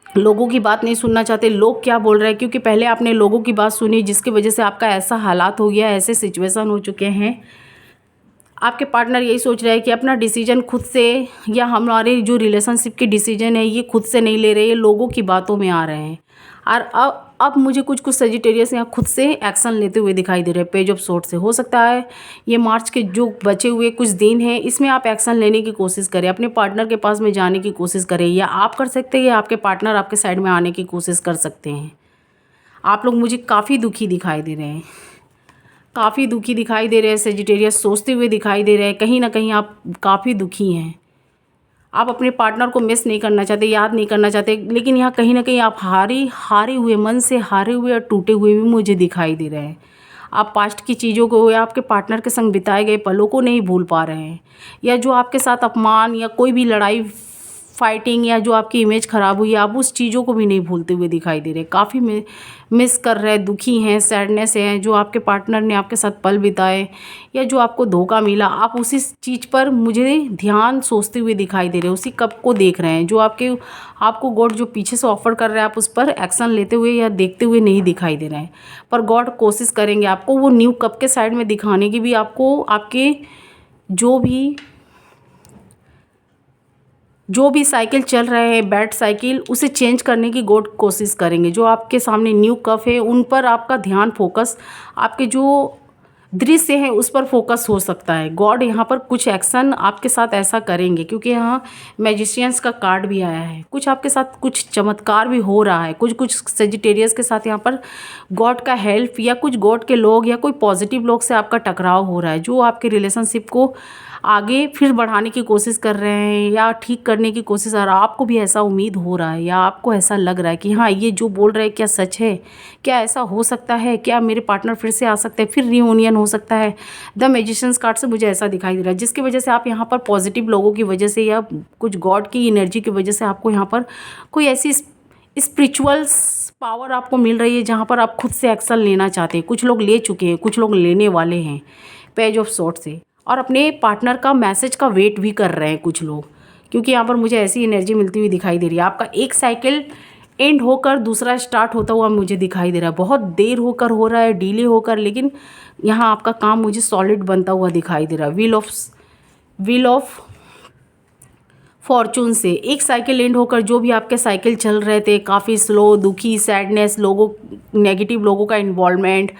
लोगों की बात नहीं सुनना चाहते, लोग क्या बोल रहे हैं, क्योंकि पहले आपने लोगों की बात सुनी, जिसकी वजह से आपका ऐसा हालात हो गया, ऐसे सिचुएशन हो चुके हैं। आपके पार्टनर यही सोच रहे हैं कि अपना डिसीजन खुद से, या हमारे जो रिलेशनशिप के डिसीजन है ये खुद से नहीं ले रहे, ये लोगों की बातों में आ रहे हैं। और अब मुझे कुछ सेजिटेरियस यहाँ खुद से एक्शन लेते हुए दिखाई दे रहे हैं। पेज ऑफ सोर्ड से हो सकता है ये मार्च के जो बचे हुए कुछ दिन हैं इसमें आप एक्शन लेने की कोशिश करें, अपने पार्टनर के पास में जाने की कोशिश करें, या आप कर सकते हैं या आपके पार्टनर आपके साइड में आने की कोशिश कर सकते हैं। आप लोग मुझे काफ़ी दुखी दिखाई दे रहे हैं, काफ़ी दुखी दिखाई दे रहे हैं, सेजिटेरियस सोचते हुए दिखाई दे रहे हैं। कहीं ना कहीं आप काफ़ी दुखी हैं, आप अपने पार्टनर को मिस नहीं करना चाहते, याद नहीं करना चाहते, लेकिन यहाँ कहीं ना कहीं आप हारे हुए, मन से हारे हुए और टूटे हुए भी मुझे दिखाई दे रहे हैं। आप पास्ट की चीज़ों को या आपके पार्टनर के संग बिताए गए पलों को नहीं भूल पा रहे हैं, या जो आपके साथ अपमान या कोई भी लड़ाई फाइटिंग या जो आपकी इमेज ख़राब हुई है, आप उस चीज़ों को भी नहीं भूलते हुए दिखाई दे रहे। काफ़ी मिस कर रहे हैं, दुखी हैं, सैडनेस है, जो आपके पार्टनर ने आपके साथ पल बिताए या जो आपको धोखा मिला, आप उसी चीज़ पर मुझे ध्यान सोचते हुए दिखाई दे रहे हैं, उसी कप को देख रहे हैं, जो आपको गॉड जो पीछे से ऑफ़र कर रहे हैं, आप उस पर एक्शन लेते हुए या देखते हुए नहीं दिखाई दे रहे हैं। पर गॉड कोशिश करेंगे आपको वो न्यू कप के साइड में दिखाने की भी, आपको आपके जो भी साइकिल चल रहे हैं, बैड साइकिल, उसे चेंज करने की गॉड कोशिश करेंगे। जो आपके सामने न्यू कप है उन पर आपका ध्यान फोकस, आपके जो दृश्य है उस पर फोकस हो सकता है। गॉड यहाँ पर कुछ एक्शन आपके साथ ऐसा करेंगे, क्योंकि यहाँ मैजिशियंस का कार्ड भी आया है, कुछ आपके साथ कुछ चमत्कार भी हो रहा है, कुछ सेजिटेरियस के साथ यहाँ पर गॉड का हेल्प या कुछ गॉड के लोग या कोई पॉजिटिव लोग से आपका टकराव हो रहा है, जो आपके रिलेशनशिप को आगे फिर बढ़ाने की कोशिश कर रहे हैं या ठीक करने की कोशिश। और आपको भी ऐसा उम्मीद हो रहा है या आपको ऐसा लग रहा है कि हाँ ये जो बोल रहे हैं क्या सच है, क्या ऐसा हो सकता है, क्या मेरे पार्टनर फिर से आ सकते हैं, फिर रियूनियन हो सकता है। द मैजिशियंस कार्ड से मुझे ऐसा दिखाई दे रहा है, जिसकी वजह से आप यहाँ पर पॉजिटिव लोगों की वजह से या कुछ गॉड की एनर्जी की वजह से आपको यहाँ पर कोई ऐसी स्पिरिचुअल पावर आपको मिल रही है जहाँ पर आप खुद से एक्शन लेना चाहते हैं। कुछ लोग ले चुके हैं, कुछ लोग लेने वाले हैं पेज ऑफ सॉर्ड से, और अपने पार्टनर का मैसेज का वेट भी कर रहे हैं कुछ लोग, क्योंकि यहाँ पर मुझे ऐसी एनर्जी मिलती हुई दिखाई दे रही है। आपका एक साइकिल एंड होकर दूसरा स्टार्ट होता हुआ मुझे दिखाई दे रहा है। बहुत देर होकर हो रहा है, डिले होकर, लेकिन यहाँ आपका काम मुझे सॉलिड बनता हुआ दिखाई दे रहा है। व्हील ऑफ फॉर्चून से एक साइकिल एंड होकर जो भी आपके साइकिल चल रहे थे, काफ़ी स्लो, दुखी, सैडनेस, लोगों, नेगेटिव लोगों का इन्वॉल्वमेंट,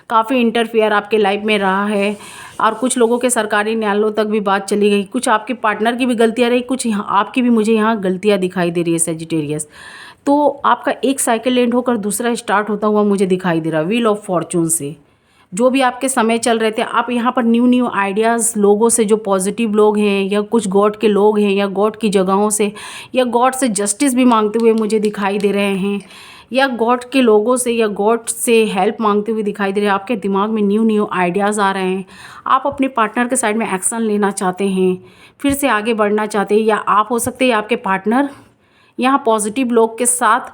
काफ़ी इंटरफेयर आपके लाइफ में रहा है, और कुछ लोगों के सरकारी न्यायालयों तक भी बात चली गई। कुछ आपके पार्टनर की भी गलतियाँ रही, कुछ यहाँ आपकी भी मुझे यहाँ गलतियाँ दिखाई दे रही है सेजिटेरियस। तो आपका एक साइकिल एंड होकर दूसरा स्टार्ट होता हुआ मुझे दिखाई दे रहा है व्हील ऑफ फॉर्चून से। जो भी आपके समय चल रहे थे, आप यहाँ पर न्यू आइडियाज़ लोगों से, जो पॉजिटिव लोग हैं या कुछ गॉड के लोग हैं या गॉड की जगहों से या गॉड से जस्टिस भी मांगते हुए मुझे दिखाई दे रहे हैं, या गॉड के लोगों से या गॉड से हेल्प मांगते हुए दिखाई दे रहे हैं। आपके दिमाग में न्यू आइडियाज़ आ रहे हैं। आप अपने पार्टनर के साइड में एक्शन लेना चाहते हैं, फिर से आगे बढ़ना चाहते हैं, या आप हो सकते हैं आपके पार्टनर यहाँ पॉजिटिव लोग के साथ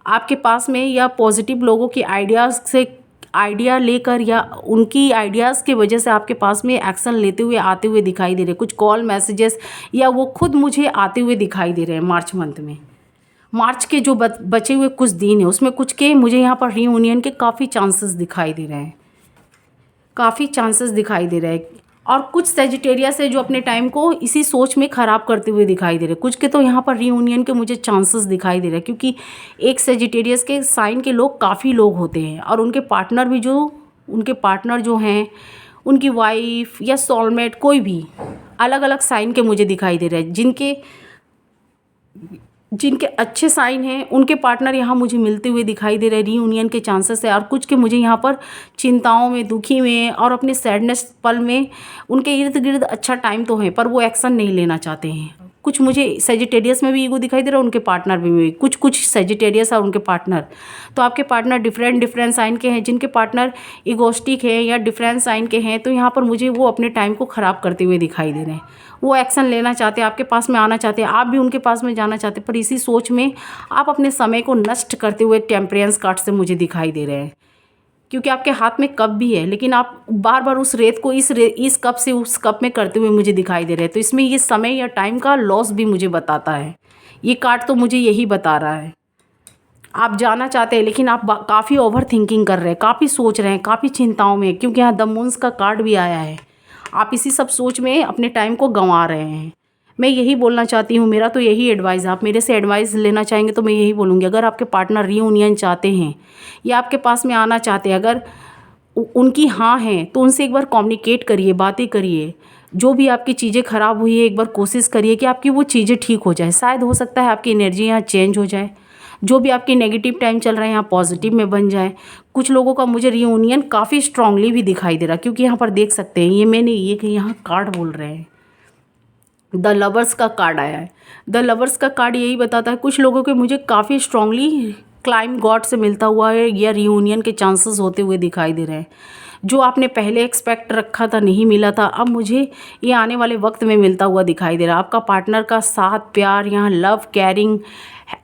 आपके पास में, या पॉजिटिव लोगों की आइडियाज़ से आइडिया लेकर या उनकी आइडियाज़ की वजह से आपके पास में एक्शन लेते हुए आते हुए दिखाई दे रहे हैं। कुछ कॉल मैसेजेस या वो खुद मुझे आते हुए दिखाई दे रहे हैं। मार्च मंथ में, मार्च के जो बचे हुए कुछ दिन है उसमें कुछ के मुझे यहाँ पर रीयूनियन के काफ़ी चांसेस दिखाई दे रहे हैं, काफ़ी चांसेस दिखाई दे रहे हैं। और कुछ सेजिटेरियस है जो अपने टाइम को इसी सोच में ख़राब करते हुए दिखाई दे रहे हैं। कुछ के तो यहाँ पर रीयूनियन के मुझे चांसेस दिखाई दे रहे हैं, क्योंकि एक सेजिटेरियस के साइन के लोग काफ़ी लोग होते हैं, और उनके पार्टनर भी, जो उनके पार्टनर जो हैं, उनकी वाइफ या सोलमेट, कोई भी अलग अलग साइन के मुझे दिखाई दे रहे हैं। जिनके अच्छे साइन हैं उनके पार्टनर यहाँ मुझे मिलते हुए दिखाई दे रहे हैं। रीयूनियन के चांसेस है। और कुछ के मुझे यहाँ पर चिंताओं में, दुखी में और अपने सैडनेस पल में उनके इर्द गिर्द अच्छा टाइम तो है, पर वो एक्शन नहीं लेना चाहते हैं। कुछ मुझे सेजिटेरियस में भी ईगो दिखाई दे रहा है, उनके पार्टनर भी कुछ सेजिटेरियस और उनके पार्टनर। तो आपके पार्टनर डिफरेंट साइन के हैं। जिनके पार्टनर इगोस्टिक है या डिफरेंट साइन के हैं, तो यहाँ पर मुझे वो अपने टाइम को ख़राब करते हुए दिखाई दे रहे हैं। वो एक्शन लेना चाहते हैं, आपके पास में आना चाहते हैं, आप भी उनके पास में जाना चाहते हैं, पर इसी सोच में आप अपने समय को नष्ट करते हुए टेम्परेंस कार्ड से मुझे दिखाई दे रहे हैं। क्योंकि आपके हाथ में कप भी है, लेकिन आप बार बार उस रेत को इस कप से उस कप में करते हुए मुझे दिखाई दे रहे हैं। तो इसमें ये समय या टाइम का लॉस भी मुझे बताता है। ये कार्ड तो मुझे यही बता रहा है। आप जाना चाहते हैं, लेकिन आप काफ़ी ओवर थिंकिंग कर रहे हैं, काफ़ी सोच रहे हैं, काफ़ी चिंताओं में, क्योंकि यहाँ द मून्स का कार्ड भी आया है। आप इसी सब सोच में अपने टाइम को गंवा रहे हैं। मैं यही बोलना चाहती हूँ, मेरा तो यही एडवाइस है। आप मेरे से एडवाइस लेना चाहेंगे तो मैं यही बोलूँगी, अगर आपके पार्टनर रीयूनियन चाहते हैं या आपके पास में आना चाहते हैं, अगर उनकी हाँ है तो उनसे एक बार कम्युनिकेट करिए, बातें करिए। जो भी आपकी चीज़ें ख़राब हुई है, एक बार कोशिश करिए कि आपकी वो चीज़ें ठीक हो जाए। शायद हो सकता है आपकी एनर्जी यहाँ चेंज हो जाए, जो भी आपकी नेगेटिव टाइम चल रहा है यहाँ पॉजिटिव में बन जाए। कुछ लोगों का मुझे रीयूनियन काफ़ी स्ट्रांगली भी दिखाई दे रहा है, क्योंकि यहाँ पर देख सकते हैं, ये मैंने ये कि यहाँ कार्ड बोल रहे हैं, द लवर्स का कार्ड आया है। द लवर्स का कार्ड यही बताता है कुछ लोगों के मुझे काफ़ी स्ट्रांगली क्लाइम गॉड से मिलता हुआ है या रीयूनियन के चांसेस होते हुए दिखाई दे रहे हैं। जो आपने पहले एक्सपेक्ट रखा था, नहीं मिला था, अब मुझे ये आने वाले वक्त में मिलता हुआ दिखाई दे रहा है। आपका पार्टनर का साथ, प्यार, यहाँ लव, केयरिंग,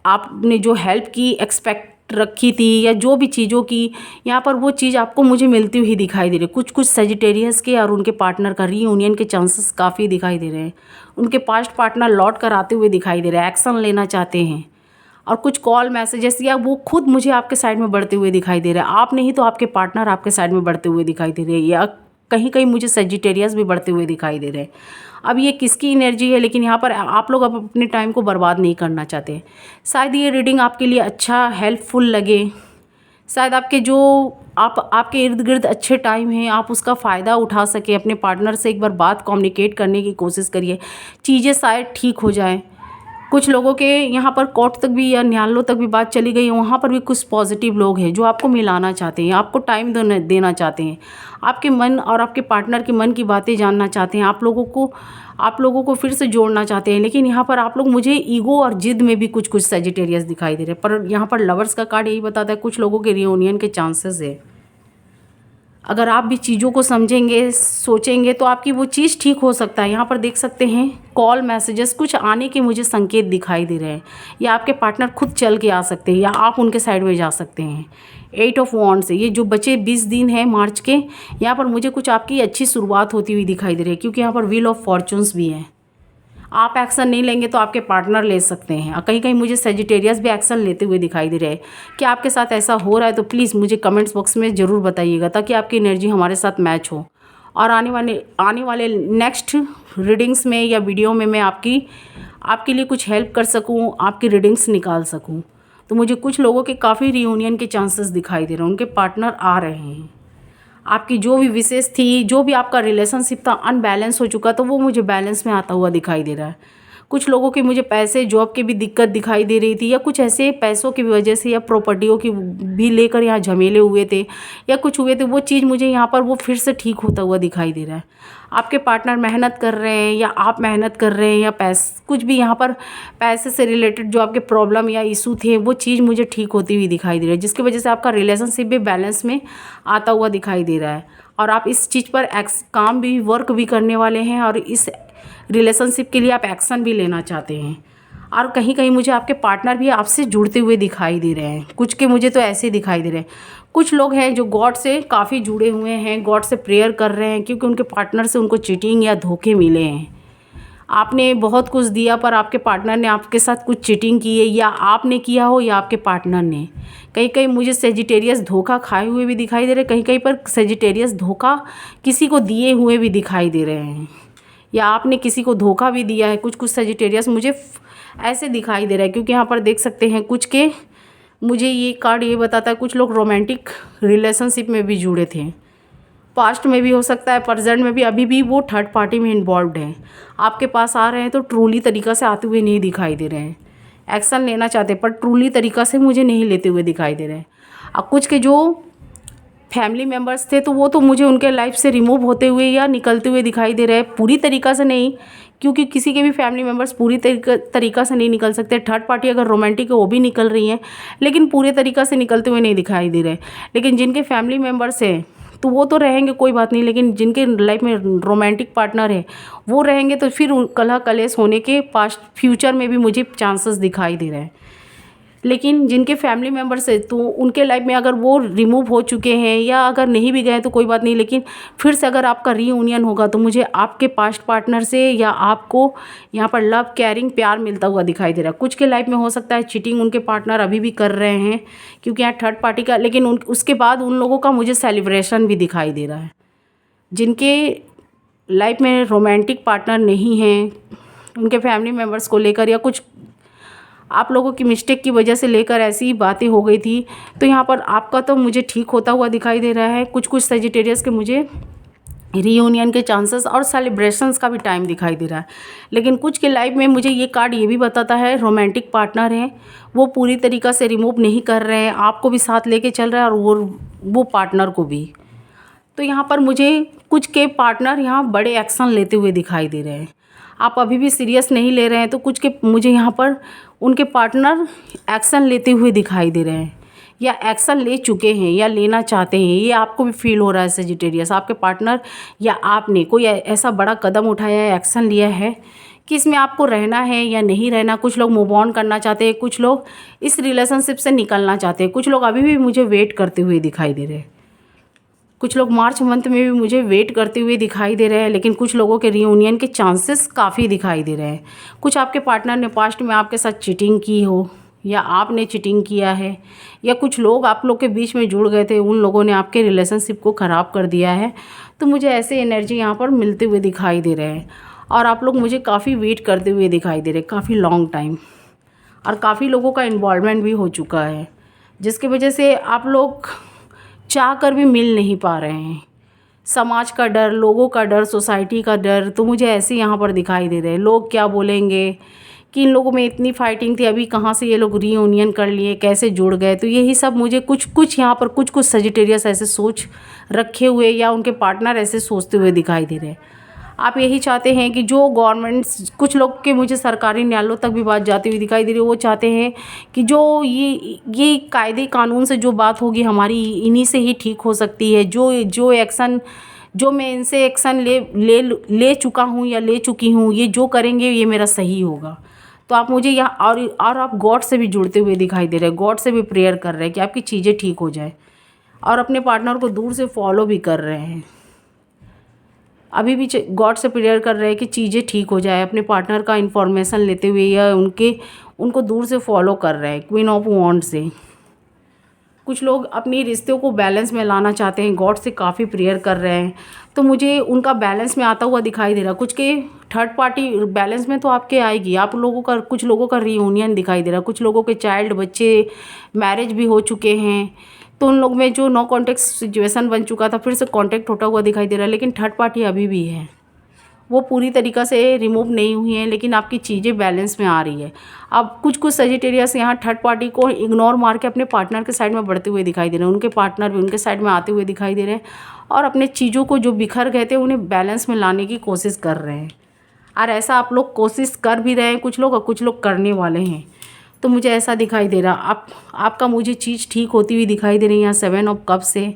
आपने जो हेल्प की एक्सपेक्ट रखी थी या जो भी चीज़ों की, यहाँ पर वो चीज़ आपको मुझे मिलती हुई दिखाई दे रही है। कुछ सेजिटेरियस के और उनके पार्टनर का रीयूनियन के चांसेस काफ़ी दिखाई दे रहे हैं। उनके पास्ट पार्टनर लौट कर आते हुए दिखाई दे रहे हैं, एक्शन लेना चाहते हैं। और कुछ कॉल मैसेजेस या वो खुद मुझे आपके साइड में बढ़ते हुए दिखाई दे रहे हैं। आप नहीं तो आपके पार्टनर आपके साइड में बढ़ते हुए दिखाई दे रहे हैं, या कहीं कहीं मुझे सेजिटेरियस भी बढ़ते हुए दिखाई दे रहे हैं। अब ये किसकी एनर्जी है, लेकिन यहाँ पर आप लोग अब अपने टाइम को बर्बाद नहीं करना चाहते। शायद ये रीडिंग आपके लिए अच्छा हेल्पफुल लगे। शायद आपके जो आपके इर्द गिर्द अच्छे टाइम हैं, आप उसका फ़ायदा उठा सकें। अपने पार्टनर से एक बार बात कम्युनिकेट करने की कोशिश करिए, चीज़ें शायद ठीक हो जाएं। कुछ लोगों के यहाँ पर कोर्ट तक भी या न्यायालयों तक भी बात चली गई है, वहाँ पर भी कुछ पॉजिटिव लोग हैं जो आपको मिलाना चाहते हैं, आपको टाइम देना चाहते हैं, आपके मन और आपके पार्टनर के मन की बातें जानना चाहते हैं, आप लोगों को फिर से जोड़ना चाहते हैं। लेकिन यहाँ पर आप लोग मुझे ईगो और जिद में भी कुछ सेजिटेरियस दिखाई दे रहे हैं। पर यहाँ पर लवर्स का कार्ड यही बताता है कुछ लोगों के रियूनियन के चांसेस है। अगर आप भी चीज़ों को समझेंगे, सोचेंगे तो आपकी वो चीज़ ठीक हो सकता है। यहाँ पर देख सकते हैं कॉल मैसेजेस कुछ आने के मुझे संकेत दिखाई दे रहे हैं, या आपके पार्टनर खुद चल के आ सकते हैं, या आप उनके साइड में जा सकते हैं। 8 ऑफ वॉन्ड्स से ये जो बचे 20 दिन हैं मार्च के, यहाँ पर मुझे कुछ आपकी अच्छी शुरुआत होती हुई दिखाई दे रही है, क्योंकि यहाँ पर व्हील ऑफ फॉर्चून्स भी है। आप एक्शन नहीं लेंगे तो आपके पार्टनर ले सकते हैं, और कहीं कहीं मुझे सेजिटेरियस भी एक्शन लेते हुए दिखाई दे रहे हैं। कि आपके साथ ऐसा हो रहा है तो प्लीज़ मुझे कमेंट्स बॉक्स में ज़रूर बताइएगा, ताकि आपकी एनर्जी हमारे साथ मैच हो, और आने वाले नेक्स्ट रीडिंग्स में या वीडियो में मैं आपके लिए कुछ हेल्प कर सकूं, आपकी रीडिंग्स निकाल सकूं। तो मुझे कुछ लोगों के काफ़ी रियूनियन के चांसेस दिखाई दे रहे हैं, उनके पार्टनर आ रहे हैं। आपकी जो भी विशेष थी, जो भी आपका रिलेशनशिप था अनबैलेंस हो चुका, तो वो मुझे बैलेंस में आता हुआ दिखाई दे रहा है। कुछ लोगों के मुझे पैसे जॉब की भी दिक्कत दिखाई दे रही थी, या कुछ ऐसे पैसों की वजह से या प्रॉपर्टियों की भी लेकर यहाँ झमेले हुए थे या कुछ हुए थे, वो चीज़ मुझे यहाँ पर वो फिर से ठीक होता हुआ दिखाई दे रहा है। आपके पार्टनर मेहनत कर रहे हैं या आप मेहनत कर रहे हैं, या कुछ भी यहाँ पर पैसे से रिलेटेड जो आपके प्रॉब्लम या इशू थे वो चीज़ मुझे ठीक होती हुई दिखाई दे रही है, जिसकी वजह से आपका रिलेशनशिप भी बैलेंस में आता हुआ दिखाई दे रहा है। और आप इस चीज़ पर काम भी वर्क भी करने वाले हैं, और इस रिलेशनशिप के लिए आप एक्शन भी लेना चाहते हैं। और कहीं कहीं मुझे आपके पार्टनर भी आपसे जुड़ते हुए दिखाई दे रहे हैं, कुछ के मुझे तो ऐसे दिखाई दे रहे हैं। कुछ लोग हैं जो गॉड से काफ़ी जुड़े हुए हैं, गॉड से प्रेयर कर रहे हैं, क्योंकि उनके पार्टनर से उनको चीटिंग या धोखे मिले हैं। आपने बहुत कुछ दिया पर आपके पार्टनर ने आपके साथ कुछ चीटिंग की है, या आपने किया हो या आपके पार्टनर ने। कहीं कहीं मुझे सेजिटेरियस धोखा खाए हुए भी दिखाई दे रहे हैं, कहीं कहीं पर सेजिटेरियस धोखा किसी को दिए हुए भी दिखाई दे रहे हैं, या आपने किसी को धोखा भी दिया है। कुछ सेजिटेरियस मुझे ऐसे दिखाई दे रहा है, क्योंकि यहाँ पर देख सकते हैं कुछ के मुझे ये कार्ड ये बताता है कुछ लोग रोमांटिक रिलेशनशिप में भी जुड़े थे, पास्ट में भी हो सकता है, प्रेजेंट में भी, अभी भी वो थर्ड पार्टी में इन्वॉल्व हैं। आपके पास आ रहे हैं तो ट्रूली तरीक़ा से आते हुए नहीं दिखाई दे रहे हैं, एक्शन लेना चाहते पर ट्रूली तरीक़ा से मुझे नहीं लेते हुए दिखाई दे रहे हैं। अब कुछ के जो फैमिली मेम्बर्स थे तो वो तो मुझे उनके लाइफ से रिमूव होते हुए या निकलते हुए दिखाई दे रहे हैं, पूरी तरीक़ा से नहीं, क्योंकि किसी के भी फैमिली मेम्बर्स पूरी तरीक़ा से नहीं निकल सकते। थर्ड पार्टी अगर रोमांटिक है वो भी निकल रही हैं, लेकिन पूरे तरीक़ा से निकलते हुए नहीं दिखाई दे रहे। लेकिन जिनके फैमिली मेम्बर्स हैं तो वो तो रहेंगे, कोई बात नहीं, लेकिन जिनके लाइफ में रोमांटिक पार्टनर है वो रहेंगे, तो फिर कलह कलेश होने के पास्ट फ्यूचर में भी मुझे चांसेस दिखाई दे रहे हैं। लेकिन जिनके फैमिली मेम्बर्स है तो उनके लाइफ में अगर वो रिमूव हो चुके हैं, या अगर नहीं भी गए तो कोई बात नहीं, लेकिन फिर से अगर आपका रीयूनियन होगा तो मुझे आपके पास्ट पार्टनर से या आपको यहाँ पर लव, केयरिंग, प्यार मिलता हुआ दिखाई दे रहा है। कुछ के लाइफ में हो सकता है चीटिंग उनके पार्टनर अभी भी कर रहे हैं, क्योंकि यहाँ थर्ड पार्टी का, लेकिन उसके बाद उन लोगों का मुझे सेलिब्रेशन भी दिखाई दे रहा है। जिनके लाइफ में रोमांटिक पार्टनर नहीं हैं, उनके फैमिली मेम्बर्स को लेकर या कुछ आप लोगों की मिस्टेक की वजह से लेकर ऐसी बातें हो गई थी, तो यहाँ पर आपका तो मुझे ठीक होता हुआ दिखाई दे रहा है। कुछ सेजिटेरियस के मुझे रीयूनियन के चांसेस और सेलिब्रेशंस का भी टाइम दिखाई दे रहा है। लेकिन कुछ के लाइफ में मुझे ये कार्ड ये भी बताता है रोमांटिक पार्टनर हैं, वो पूरी तरीक़ा से रिमूव नहीं कर रहे हैं, आपको भी साथ लेके चल रहा है और वो पार्टनर को भी। तो यहाँ पर मुझे कुछ के पार्टनर यहाँ बड़े एक्शन लेते हुए दिखाई दे रहे हैं। आप अभी भी सीरियस नहीं ले रहे हैं, तो कुछ के मुझे यहाँ पर उनके पार्टनर एक्शन लेते हुए दिखाई दे रहे हैं, या एक्शन ले चुके हैं या लेना चाहते हैं। ये आपको भी फील हो रहा है सेजिटेरियस, आपके पार्टनर या आपने कोई ऐसा बड़ा कदम उठाया है, एक्शन लिया है कि इसमें आपको रहना है या नहीं रहना। कुछ लोग मूव ऑन करना चाहते हैं, कुछ लोग इस रिलेशनशिप से निकलना चाहते हैं, कुछ लोग अभी भी मुझे वेट करते हुए दिखाई दे रहे हैं। कुछ लोग मार्च मंथ में भी मुझे वेट करते हुए दिखाई दे रहे हैं, लेकिन कुछ लोगों के रीयूनियन के चांसेस काफ़ी दिखाई दे रहे हैं। कुछ आपके पार्टनर ने पास्ट में आपके साथ चीटिंग की हो, या आपने चीटिंग किया है, या कुछ लोग आप लोग के बीच में जुड़ गए थे, उन लोगों ने आपके रिलेशनशिप को ख़राब कर दिया है। तो मुझे ऐसे एनर्जी यहाँ पर मिलते हुए दिखाई दे रहे हैं, और आप लोग मुझे काफ़ी वेट करते हुए दिखाई दे रहे हैं, काफ़ी लॉन्ग टाइम, और काफ़ी लोगों का इन्वॉल्वमेंट भी हो चुका है, जिसकी वजह से आप लोग चाह कर भी मिल नहीं पा रहे हैं। समाज का डर, लोगों का डर, सोसाइटी का डर, तो मुझे ऐसे यहाँ पर दिखाई दे रहे हैं। लोग क्या बोलेंगे कि इन लोगों में इतनी फाइटिंग थी, अभी कहाँ से ये लोग रीयूनियन कर लिए, कैसे जुड़ गए। तो यही सब मुझे कुछ यहाँ पर कुछ सेजिटेरियस ऐसे सोच रखे हुए, या उनके पार्टनर ऐसे सोचते हुए दिखाई दे रहे हैं। आप यही चाहते हैं कि जो गवर्नमेंट्स, कुछ लोग के मुझे सरकारी न्यायालयों तक भी बात जाती हुई दिखाई दे रही है, वो चाहते हैं कि जो ये कायदे कानून से जो बात होगी हमारी इन्हीं से ही ठीक हो सकती है। जो एक्शन, जो मैं इनसे एक्शन ले चुका हूँ या ले चुकी हूँ, ये जो करेंगे ये मेरा सही होगा। तो आप मुझे यहाँ और आप गॉड से भी जुड़ते हुए दिखाई दे रहे हैं, गॉड से भी प्रेयर कर रहे हैं कि आपकी चीज़ें ठीक हो जाए, और अपने पार्टनर को दूर से फॉलो भी कर रहे हैं। अभी भी गॉड से प्रेयर कर रहे हैं कि चीज़ें ठीक हो जाए, अपने पार्टनर का इन्फॉर्मेशन लेते हुए या उनको दूर से फॉलो कर रहे हैं। क्वीन ऑफ वॉन्ड से कुछ लोग अपनी रिश्तों को बैलेंस में लाना चाहते हैं, गॉड से काफ़ी प्रेयर कर रहे हैं, तो मुझे उनका बैलेंस में आता हुआ दिखाई दे रहा है। कुछ के थर्ड पार्टी बैलेंस में तो आपके आएगी, आप लोगों का, कुछ लोगों का रियूनियन दिखाई दे रहा है, कुछ लोगों के चाइल्ड बच्चे मैरिज भी हो चुके हैं, तो उन लोग में जो नो कॉन्टेक्ट सिचुएशन बन चुका था फिर से कॉन्टेक्ट होता हुआ दिखाई दे रहा है। लेकिन थर्ड पार्टी अभी भी है, वो पूरी तरीक़ा से रिमूव नहीं हुई है, लेकिन आपकी चीज़ें बैलेंस में आ रही है। अब कुछ सजिटेरियस यहाँ थर्ड पार्टी को इग्नोर मार के अपने पार्टनर के साइड में बढ़ते हुए दिखाई दे रहे हैं, उनके पार्टनर भी उनके साइड में आते हुए दिखाई दे रहे हैं, और अपने चीज़ों को जो बिखर गए थे उन्हें बैलेंस में लाने की कोशिश कर रहे हैं। और ऐसा आप लोग कोशिश कर भी रहे हैं कुछ लोग, और कुछ लोग करने वाले हैं। तो मुझे ऐसा दिखाई दे रहा, आपका मुझे चीज़ ठीक होती हुई दिखाई दे रही है यहाँ 7 ऑफ कप से।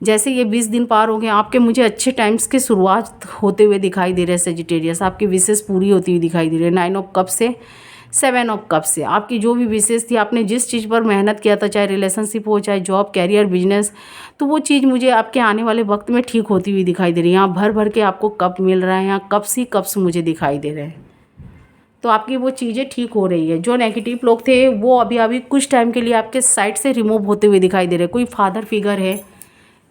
जैसे ये 20 दिन पार हो गए, आपके मुझे अच्छे टाइम्स की शुरुआत होते हुए दिखाई दे रहे हैं सेजिटेरियस, आपकी विशेष पूरी होती हुई दिखाई दे रही है 9 ऑफ कप से 7 ऑफ कप से। आपकी जो भी विशेष थी, आपने जिस चीज़ पर मेहनत किया था, चाहे रिलेशनशिप हो, चाहे जॉब, कैरियर, बिजनेस, तो वो चीज़ मुझे आपके आने वाले वक्त में ठीक होती हुई दिखाई दे रही है। यहाँ भर भर के आपको कप मिल रहा है, यहाँ कप्स ही कप्स मुझे दिखाई दे रहे हैं। तो आपकी वो चीज़ें ठीक हो रही है। जो नेगेटिव लोग थे वो अभी कुछ टाइम के लिए आपके साइड से रिमूव होते हुए दिखाई दे रहे हैं। कोई फादर फिगर है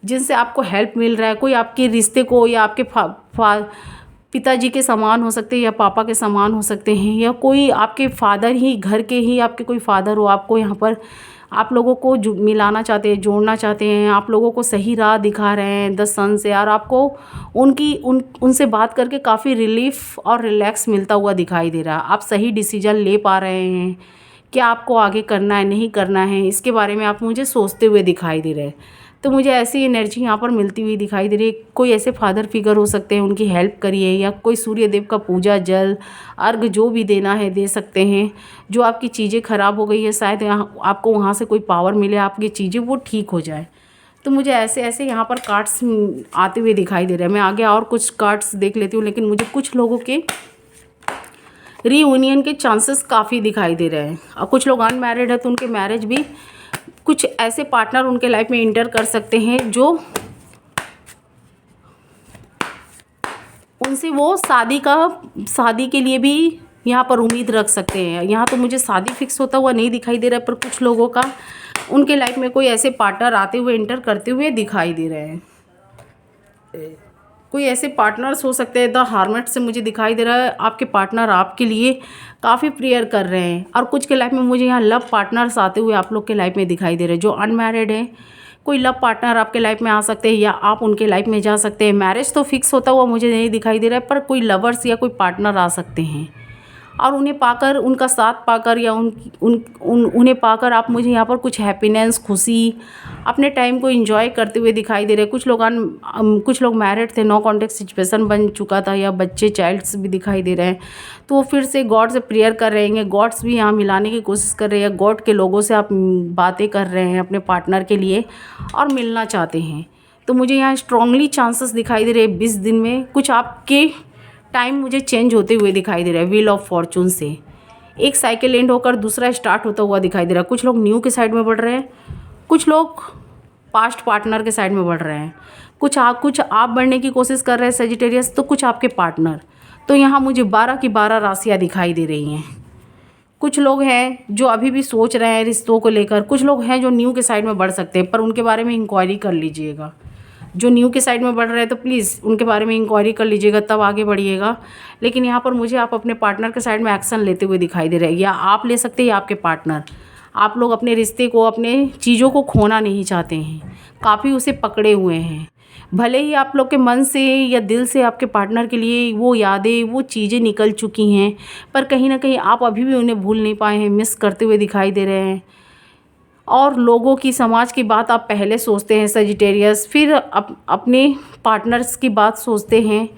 जिनसे आपको हेल्प मिल रहा है, कोई आपके रिश्ते को या आपके पिताजी के समान हो सकते हैं या पापा के समान हो सकते हैं, या कोई आपके फादर ही, घर के ही आपके कोई फादर हो, आपको यहाँ पर आप लोगों को मिलाना चाहते हैं, जोड़ना चाहते हैं, आप लोगों को सही राह दिखा रहे हैं 10 सन से, और आपको उनसे बात करके काफ़ी रिलीफ और रिलैक्स मिलता हुआ दिखाई दे रहा है। आप सही डिसीजन ले पा रहे हैं, क्या आपको आगे करना है, नहीं करना है, इसके बारे में आप मुझे सोचते हुए दिखाई दे रहे हैं। तो मुझे ऐसी एनर्जी यहाँ पर मिलती हुई दिखाई दे रही है। कोई ऐसे फादर फिगर हो सकते हैं, उनकी हेल्प करिए, या कोई सूर्य देव का पूजा, जल, अर्घ जो भी देना है दे सकते हैं। जो आपकी चीज़ें ख़राब हो गई है, शायद यहाँ आपको वहाँ से कोई पावर मिले, आपकी चीज़ें वो ठीक हो जाए। तो मुझे ऐसे ऐसे यहाँ पर कार्ड्स आते हुए दिखाई दे रहे हैं। मैं आगे और कुछ कार्ड्स देख लेती हूँ, लेकिन मुझे कुछ लोगों के रीयूनियन के चांसेस काफ़ी दिखाई दे रहे हैं, और कुछ लोग अनमैरिड है तो उनके मैरिज भी, कुछ ऐसे पार्टनर उनके लाइफ में इंटर कर सकते हैं जो उनसे वो शादी के लिए भी यहाँ पर उम्मीद रख सकते हैं। यहाँ तो मुझे शादी फिक्स होता हुआ नहीं दिखाई दे रहा है, पर कुछ लोगों का उनके लाइफ में कोई ऐसे पार्टनर आते हुए इंटर करते हुए दिखाई दे रहे हैं। कोई ऐसे पार्टनर्स हो सकते हैं। द हार्मेट से मुझे दिखाई दे रहा है आपके पार्टनर आपके लिए काफ़ी प्रेयर कर रहे हैं, और कुछ के लाइफ में मुझे यहाँ लव पार्टनर्स आते हुए आप लोग के लाइफ में दिखाई दे रहे हैं। जो अनमैरिड हैं, कोई लव पार्टनर आपके लाइफ में आ सकते हैं, या आप उनके लाइफ में जा सकते हैं। मैरिज तो फिक्स होता हुआ मुझे नहीं दिखाई दे रहा है, पर कोई लवर्स या कोई पार्टनर आ सकते हैं, और उन्हें पाकर, उनका साथ पाकर, या उन्हें पाकर आप मुझे यहाँ पर कुछ हैप्पीनेस, खुशी, अपने टाइम को एंजॉय करते हुए दिखाई दे रहे हैं। कुछ लोग मैरिड थे, नो कॉन्टेक्ट सिचुएशन बन चुका था, या बच्चे, चाइल्ड्स भी दिखाई दे रहे हैं, तो वो फिर से गॉड से प्रेयर कर रहे हैं। गॉड्स भी यहाँ मिलाने की कोशिश कर रहे हैं। गॉड के लोगों से आप बातें कर रहे हैं अपने पार्टनर के लिए और मिलना चाहते हैं। तो मुझे यहाँ स्ट्रांगली चांसेस दिखाई दे रहे हैं 20 दिन में कुछ आपके टाइम मुझे चेंज होते हुए दिखाई दे रहा है। व्हील ऑफ फॉर्चून से एक साइकिल एंड होकर दूसरा स्टार्ट होता हुआ दिखाई दे रहा है। कुछ लोग न्यू के साइड में बढ़ रहे हैं, कुछ लोग पास्ट पार्टनर के साइड में बढ़ रहे हैं, कुछ आप बढ़ने की कोशिश कर रहे हैं सेजिटेरियस, तो कुछ आपके पार्टनर। तो यहाँ मुझे 12 की 12 राशियाँ दिखाई दे रही हैं। कुछ लोग हैं जो अभी भी सोच रहे हैं रिश्तों को लेकर, कुछ लोग हैं जो न्यू के साइड में बढ़ सकते हैं, पर उनके बारे में इंक्वायरी कर लीजिएगा। जो न्यू के साइड में बढ़ रहे हैं तो प्लीज़ उनके बारे में इंक्वायरी कर लीजिएगा, तब आगे बढ़िएगा। लेकिन यहाँ पर मुझे आप अपने पार्टनर के साइड में एक्शन लेते हुए दिखाई दे रहे हैं, या आप ले सकते हैं या आपके पार्टनर। आप लोग अपने रिश्ते को, अपने चीज़ों को खोना नहीं चाहते हैं, काफ़ी उसे पकड़े हुए हैं। भले ही आप लोग के मन से या दिल से आपके पार्टनर के लिए वो यादें, वो चीज़ें निकल चुकी हैं, पर कहीं ना कहीं आप अभी भी उन्हें भूल नहीं पाए हैं, मिस करते हुए दिखाई दे रहे हैं। और लोगों की, समाज की बात आप पहले सोचते हैं सेजिटेरियस, फिर अपने पार्टनर्स की बात सोचते हैं,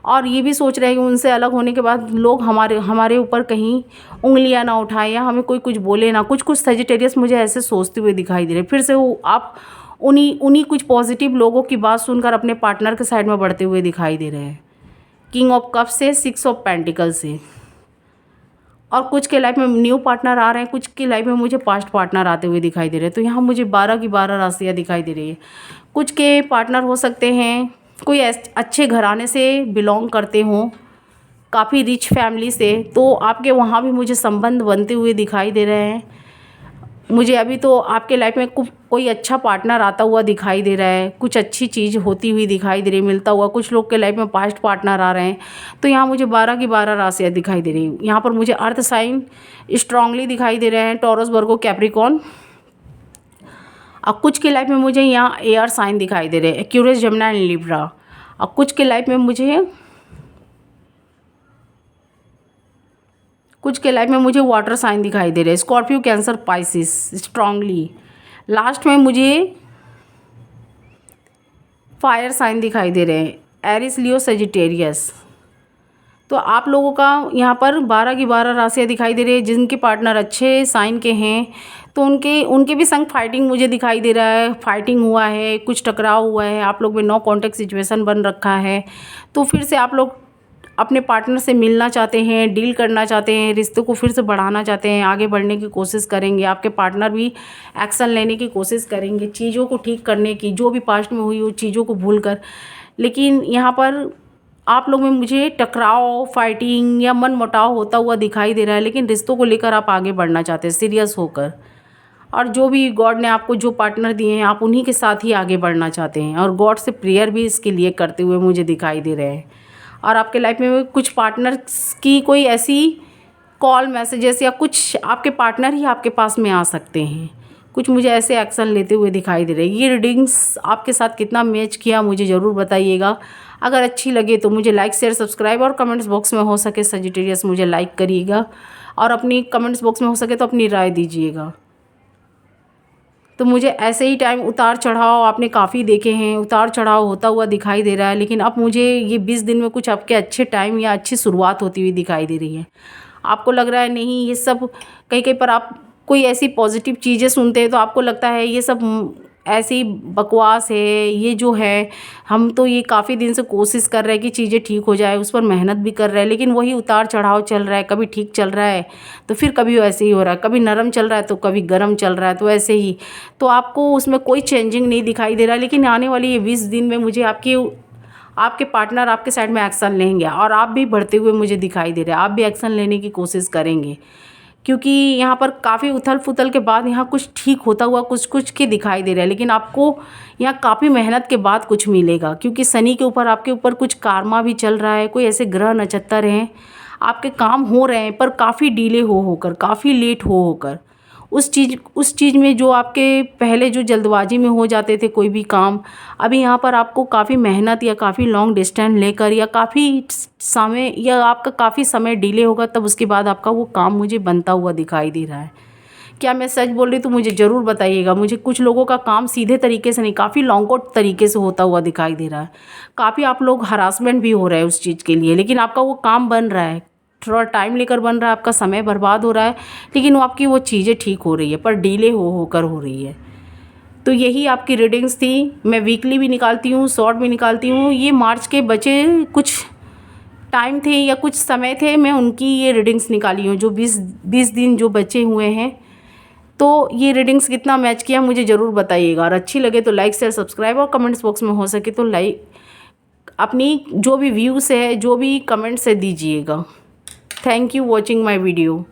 और ये भी सोच रहे हैं कि उनसे अलग होने के बाद लोग हमारे ऊपर कहीं उंगलियां ना उठाएं या हमें कोई कुछ बोले ना। कुछ कुछ सजिटेरियस मुझे ऐसे सोचते हुए दिखाई दे रहे हैं। फिर से वो आप उन्हीं कुछ पॉजिटिव लोगों की बात सुनकर अपने पार्टनर के साइड में बढ़ते हुए दिखाई दे रहे हैं। किंग ऑफ कप से 6 ऑफ पेंटिकल से। और कुछ के लाइफ में न्यू पार्टनर आ रहे हैं, कुछ की लाइफ में मुझे पास्ट पार्टनर आते हुए दिखाई दे रहे हैं। तो यहाँ मुझे 12 की 12 राशियाँ दिखाई दे रही है। कुछ के पार्टनर हो सकते हैं कोई अच्छे घराने से बिलोंग करते हों, काफ़ी रिच फैमिली से, तो आपके वहाँ भी मुझे संबंध बनते हुए दिखाई दे रहे हैं। मुझे अभी तो आपके लाइफ में कोई अच्छा पार्टनर आता हुआ दिखाई दे रहा है, कुछ अच्छी चीज़ होती हुई दिखाई दे रही है, मिलता हुआ। कुछ लोग के लाइफ में पास्ट पार्टनर आ रहे हैं। तो यहाँ मुझे 12 की 12 राशियाँ दिखाई दे रही हैं। यहाँ पर मुझे अर्थ साइन स्ट्रांगली दिखाई दे रहे हैं, टॉरस, वर्गो, कैप्रिकॉर्न। और कुछ के लाइफ में मुझे यहाँ एयर साइन दिखाई दे रहे हैं, एक्यूरियस, जमुना एंड लिब्रा। और कुछ के लाइफ में मुझे वाटर साइन दिखाई दे रहे हैं, Scorpio, cancer, Pisces strongly. Last में मुझे फायर साइन दिखाई दे रहे हैं, एरिस, लियो, सजिटेरियस। तो आप लोगों का यहाँ पर 12 की 12 राशियाँ दिखाई दे रही है। जिनके पार्टनर अच्छे साइन के हैं तो उनके भी संग फाइटिंग मुझे दिखाई दे रहा है। फाइटिंग हुआ है, कुछ टकराव हुआ है, आप लोग में नो कॉन्टेक्ट सिचुएशन बन रखा है। तो फिर से आप लोग अपने पार्टनर से मिलना चाहते हैं, डील करना चाहते हैं, रिश्ते को फिर से बढ़ाना चाहते हैं, आगे बढ़ने की कोशिश करेंगे। आपके पार्टनर भी एक्शन लेने की कोशिश करेंगे, चीज़ों को ठीक करने की, जो भी पास्ट में हुई वो चीज़ों को भूल कर। लेकिन यहाँ पर आप लोग में मुझे टकराव, फाइटिंग या मनमुटाव होता हुआ दिखाई दे रहा है। लेकिन रिश्तों को लेकर आप आगे बढ़ना चाहते हैं सीरियस होकर। और जो भी गॉड ने आपको जो पार्टनर दिए हैं आप उन्हीं के साथ ही आगे बढ़ना चाहते हैं। और गॉड से प्रेयर भी इसके लिए करते हुए मुझे दिखाई दे रहे हैं। और आपके लाइफ में कुछ पार्टनर्स की कोई ऐसी कॉल, मैसेजेस या कुछ आपके पार्टनर ही आपके पास में आ सकते हैं। कुछ मुझे ऐसे एक्शन लेते हुए दिखाई दे रहे हैं। ये रीडिंग्स आपके साथ कितना मैच किया मुझे ज़रूर बताइएगा। अगर अच्छी लगे तो मुझे लाइक, शेयर, सब्सक्राइब और कमेंट्स बॉक्स में हो सके सजिटेरियस मुझे लाइक करिएगा। और अपनी कमेंट्स बॉक्स में हो सके तो अपनी राय दीजिएगा। तो मुझे ऐसे ही टाइम उतार चढ़ाव आपने काफ़ी देखे हैं, उतार चढ़ाव होता हुआ दिखाई दे रहा है। लेकिन अब मुझे ये 20 दिन में कुछ आपके अच्छे टाइम या अच्छी शुरुआत होती हुई दिखाई दे रही है। आपको लग रहा है नहीं ये सब, कहीं कहीं पर आप कोई ऐसी पॉजिटिव चीज़ें सुनते हैं तो आपको लगता है ये सब ऐसी बकवास है। ये जो है हम तो ये काफ़ी दिन से कोशिश कर रहे हैं कि चीज़ें ठीक हो जाए, उस पर मेहनत भी कर रहे हैं, लेकिन वही उतार चढ़ाव चल रहा है। कभी ठीक चल रहा है तो फिर कभी वैसे ही हो रहा है, कभी नरम चल रहा है तो कभी गर्म चल रहा है, तो ऐसे ही। तो आपको उसमें कोई चेंजिंग नहीं दिखाई दे रहा है। लेकिन आने वाली ये 20 दिन में मुझे आपके पार्टनर आपके साइड में एक्शन लेंगे और आप भी बढ़ते हुए मुझे दिखाई दे रहे हैं। आप भी एक्शन लेने की कोशिश करेंगे, क्योंकि यहाँ पर काफ़ी उथल पुथल के बाद यहाँ कुछ ठीक होता हुआ कुछ के दिखाई दे रहा है। लेकिन आपको यहाँ काफ़ी मेहनत के बाद कुछ मिलेगा, क्योंकि शनि के ऊपर आपके ऊपर कुछ कार्मा भी चल रहा है। कोई ऐसे ग्रह नक्षत्र हैं, आपके काम हो रहे हैं पर काफ़ी डिले होकर, काफ़ी लेट होकर। उस चीज़ में जो आपके पहले जो जल्दबाजी में हो जाते थे कोई भी काम, अभी यहाँ पर आपको काफ़ी मेहनत या काफ़ी लॉन्ग डिस्टेंस लेकर या काफ़ी समय या आपका काफ़ी समय डिले होगा, तब उसके बाद आपका वो काम मुझे बनता हुआ दिखाई दे रहा है। क्या मैं सच बोल रही तो मुझे ज़रूर बताइएगा। मुझे कुछ लोगों का काम सीधे तरीके से नहीं, काफ़ी लॉन्ग आउट तरीके से होता हुआ दिखाई दे रहा है। काफ़ी आप लोग हरासमेंट भी हो रहे हैं उस चीज़ के लिए, लेकिन आपका वो काम बन रहा है। थोड़ा टाइम लेकर बन रहा है, आपका समय बर्बाद हो रहा है, लेकिन वो चीज़ें ठीक हो रही है, पर डिले होकर हो रही है। तो यही आपकी रीडिंग्स थी। मैं वीकली भी निकालती हूँ, शॉर्ट भी निकालती हूँ। ये मार्च के बचे कुछ टाइम थे या कुछ समय थे, मैं उनकी ये रीडिंग्स निकाली हूँ, जो 20 दिन जो बचे हुए हैं। तो ये रीडिंग्स कितना मैच किया मुझे ज़रूर बताइएगा। और अच्छी लगे तो लाइक, शेयर, सब्सक्राइब और कमेंट्स बॉक्स में हो सके तो लाइक अपनी जो भी व्यूज़ है, जो भी कमेंट्स है दीजिएगा। Thank you watching my video.